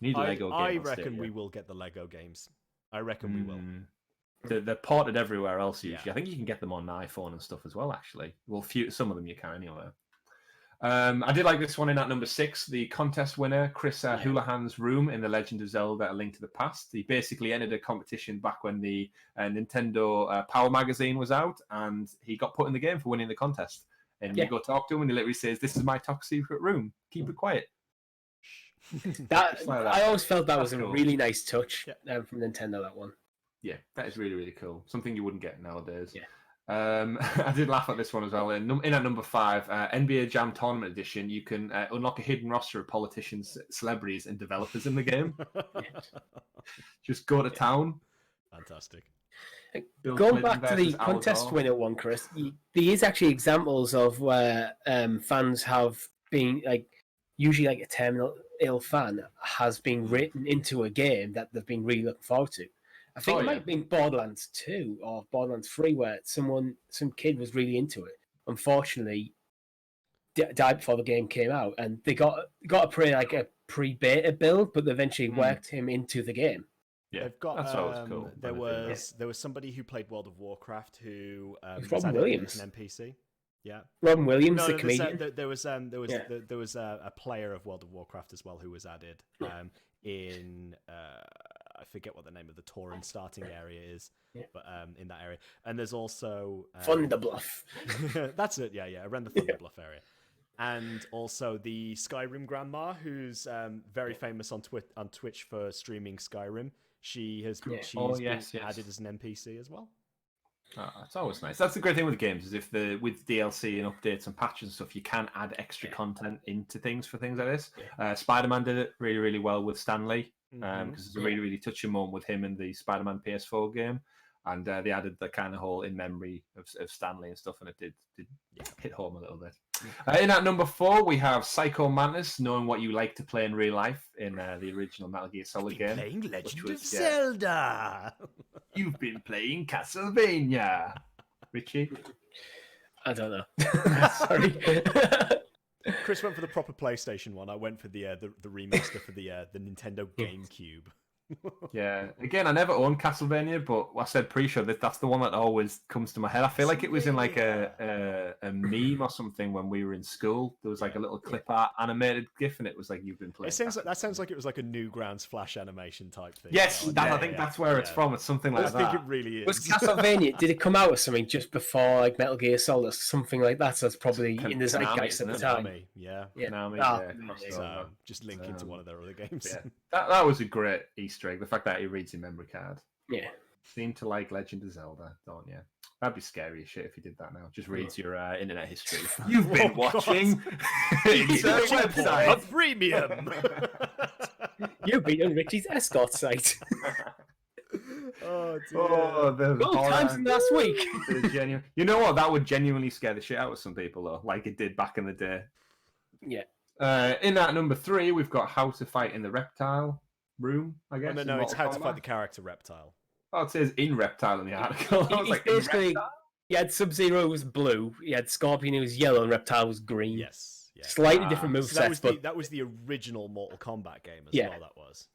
Need a Lego game. I reckon we will get the Lego games. I reckon we will. They're ported everywhere else usually. Yeah. I think you can get them on iPhone and stuff as well. Actually, well, some of them you can anyway. I did like this one in at number 6, the contest winner, Chris Houlihan's room in The Legend of Zelda: A Link to the Past. He basically entered a competition back when the Nintendo Power magazine was out, and he got put in the game for winning the contest. And you go talk to him, and he literally says, "This is my top secret room. Keep it quiet." that. I always felt that was a cool. really nice touch from Nintendo. That one. Yeah, that is really, really cool. Something you wouldn't get nowadays. Yeah. I did laugh at this one as well. In at number 5, NBA Jam Tournament Edition, you can unlock a hidden roster of politicians, celebrities, and developers in the game. Just go to town. Fantastic. Going back to the contest winner one, Chris, there is actually examples of where fans have been usually a terminal ill fan has been written into a game that they've been really looking forward to. I think it might have been Borderlands 2 or Borderlands 3 where some kid was really into it. Unfortunately, died before the game came out, and they got a pre-beta build, but they eventually worked him into the game. Yeah, they've got. That's always cool. There was somebody who played World of Warcraft who Robin Williams, an NPC. Yeah, Robin Williams, the comedian. There was a player of World of Warcraft as well who was added in. I forget what the name of the Tauren starting area is, but in that area, and there's also Thunderbluff. That's it. Yeah, around the Thunderbluff area, and also the Skyrim grandma, who's very famous on Twitch for streaming Skyrim. She's been added as an NPC as well. Oh, it's always nice. That's the great thing with games, is if with DLC and updates and patches and stuff, you can add extra content into things for things like this. Spider-Man did it really, really well with Stanley, because it's a really, really touching moment with him in the Spider-Man PS4 game, and they added the kind of whole in memory of Stanley and stuff, and it did hit home a little bit. In at number 4, we have Psycho Mantis, knowing what you like to play in real life in the original Metal Gear Solid game. Playing Legend of Zelda. You've been playing Castlevania, Richie. I don't know. Sorry. Chris went for the proper PlayStation one. I went for the remaster for the Nintendo GameCube. Yeah, again, I never owned Castlevania, but I said pre-show that's the one that always comes to my head. I feel like it was in like a meme or something when we were in school. There was like a little clip art animated GIF, and it was like, you've been playing. That sounds like it was like a Newgrounds Flash animation type thing. Yes, I think that's where it's from. It's something like that. I think it really is. Was Castlevania? Did it come out with something just before like Metal Gear Solid or something like that? So it's probably in the zeitgeist at the time. Konami, so just link into one of their other games. Yeah. That was a great Easter egg. The fact that he reads your memory card. Yeah. Seem to like Legend of Zelda, don't you? That'd be scary as shit if you did that now. Just reads your internet history. You've been watching insert website. A premium. You've been on Richie's escort site. Oh, dear. Well, times in last week. You know what? That would genuinely scare the shit out of some people, though, like it did back in the day. Yeah. In that number 3, we've got How to Fight in the Reptile Room, I guess. No, it's How to Fight the Character Reptile. Oh, it says in Reptile in the article. I was like, basically, you had Sub-Zero was blue, you had Scorpion who was yellow, and Reptile was green. Yes. Slightly different movesets. So that was the original Mortal Kombat game as well, that was.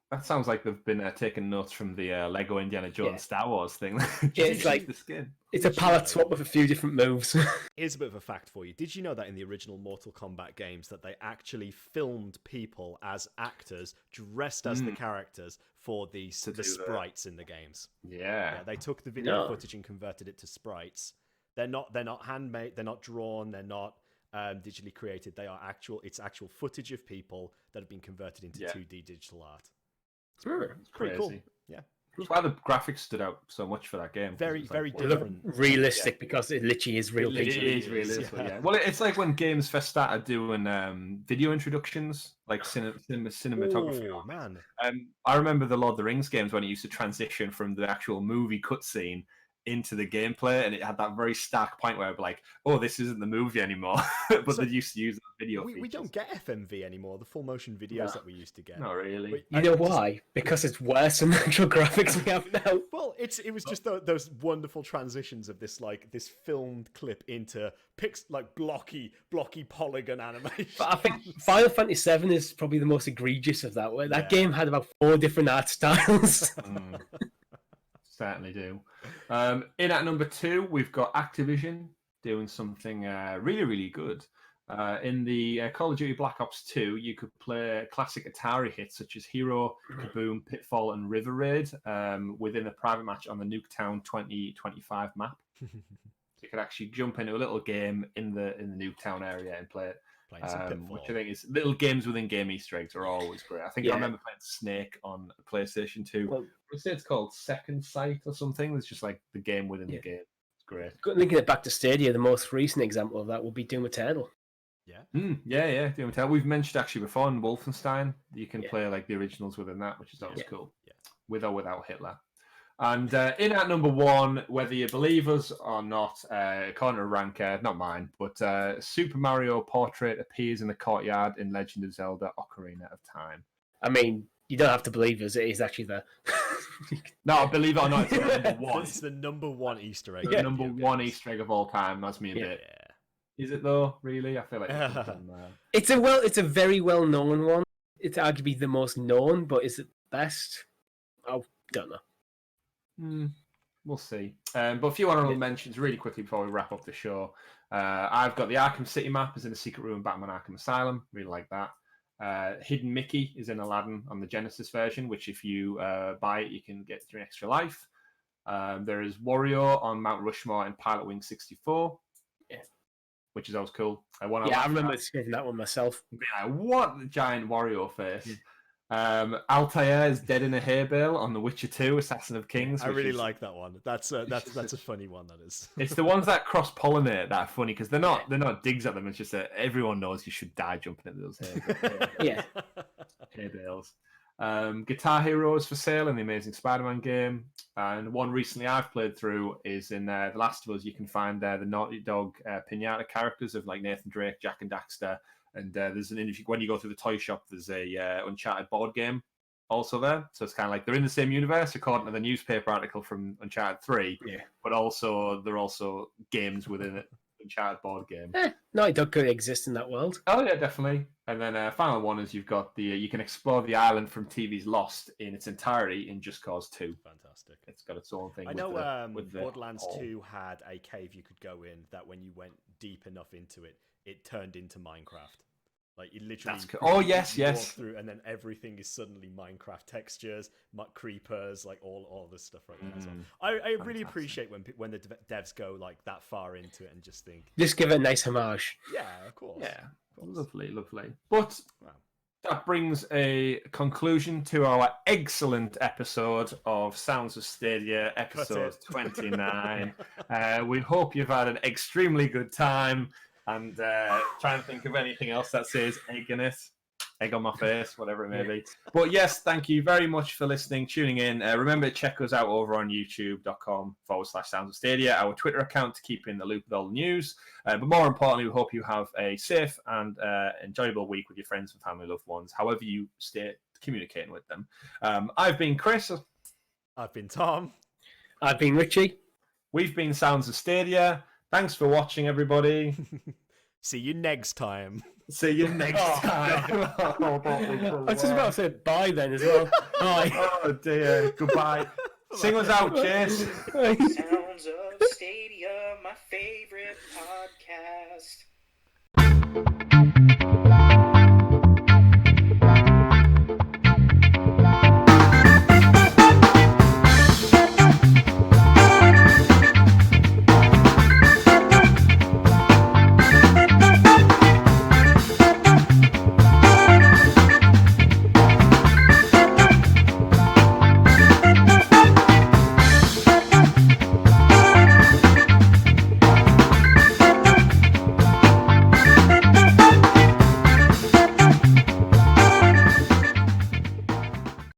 That sounds like they've been taking notes from the Lego Indiana Jones Star Wars thing. It's like the skin. It's a palette swap with a few different moves. Here's a bit of a fact for you. Did you know that in the original Mortal Kombat games that they actually filmed people as actors dressed as the characters for the sprites in the games? Yeah. They took the video footage and converted it to sprites. They're not handmade, they're not drawn, they're not digitally created. It's actual footage of people that have been converted into 2D digital art. It's pretty cool. Yeah. That's why the graphics stood out so much for that game. Very different. Realistic because it literally is real people. It is realistic, yeah. Well, it's like when games first started doing video introductions, like cinematography. Oh, man. I remember the Lord of the Rings games when it used to transition from the actual movie cutscene into the gameplay, and it had that very stark point where I'd be like, oh, this isn't the movie anymore. But they used to use the video we don't get FMV anymore, the full motion videos that we used to get. Not really. You know why? Because it's worse than the actual graphics we have now. Well, it was just those wonderful transitions of this filmed clip into blocky polygon animation. But I think Final Fantasy VII is probably the most egregious of that. Where that game had about 4 different art styles. Certainly do. In at number 2, we've got Activision doing something really, really good. In the Call of Duty Black Ops 2, you could play classic Atari hits such as Hero, Kaboom, Pitfall, and River Raid within a private match on the Nuketown 2025 map. So you could actually jump into a little game in the Nuketown area and play it. Which I think is little games within game Easter eggs are always great. I think I remember playing Snake on PlayStation 2. Well, I say it's called Second Sight or something. It's just like the game within the game. It's great. Linking it back to Stadia, the most recent example of that would be Doom Eternal. Yeah. Doom Eternal. We've mentioned actually before in Wolfenstein, you can play like the originals within that, which is always cool. Yeah. With or without Hitler. And in at number 1, whether you believe us or not, according to Ranker, not mine, but Super Mario Portrait appears in the courtyard in Legend of Zelda Ocarina of Time. I mean, you don't have to believe us; it is actually there. No, believe it or not, it's the number 1. It's the number 1 Easter egg. The number 1 Easter egg of all time. That's me a bit. Yeah. Is it though? Really? I feel like it's a very well known one. It's arguably the most known, but is it best? I don't know. We'll see. But a few honorable mentions really quickly before we wrap up the show. I've got the Arkham City map is in a secret room in Batman Arkham Asylum. Really like that. Hidden Mickey is in Aladdin on the Genesis version, which if you buy it, you can get through an extra life. There is Wario on Mount Rushmore in Pilot Wing 64. Which is always cool. I remember discovering that one myself. Like, what the giant Wario face. Altair is dead in a hay bale on The Witcher 2, Assassin of Kings. I really like that one. That's a funny one. That is. It's the ones that cross pollinate that are funny because they're not digs at them. It's just that everyone knows you should die jumping at those hay bales. Guitar Hero is for sale in the Amazing Spider-Man game, and one recently I've played through is in The Last of Us. You can find the Naughty Dog pinata characters of like Nathan Drake, Jack and Daxter. And there's an interview when you go through the toy shop. There's a Uncharted board game also there, so it's kind of like they're in the same universe according to the newspaper article from Uncharted 3. But also they're also games within it. Uncharted board game. Naughty Dog could exist in that world. Oh yeah, definitely. And then final one is you've got the you can explore the island from TV's Lost in its entirety in Just Cause 2. Fantastic. It's got its own thing. I know Borderlands 2 had a cave you could go in that when you went deep enough into it, it turned into Minecraft. Like you literally walk through and then everything is suddenly Minecraft textures, creepers, like all this stuff right there. So I really appreciate when the devs go like that far into it and just give it a nice homage. Yeah, of course. Yeah, lovely. But that brings a conclusion to our excellent episode of Sounds of Stadia, episode 29. We hope you've had an extremely good time. And trying to think of anything else that says egg in it. Egg on my face, whatever it may be. But yes, thank you very much for listening, tuning in. Remember to check us out over on youtube.com/Sounds of Stadia, our Twitter account to keep in the loop with all the news. But more importantly, we hope you have a safe and enjoyable week with your friends and family, loved ones, however you stay communicating with them. I've been Chris. I've been Tom. I've been Richie. We've been Sounds of Stadia. Thanks for watching, everybody. See you next time. See you next time. I was just about to say bye then as well. Bye. Oh dear. Goodbye. Sing us out, Chase. Sounds of Stadia, my favorite podcast.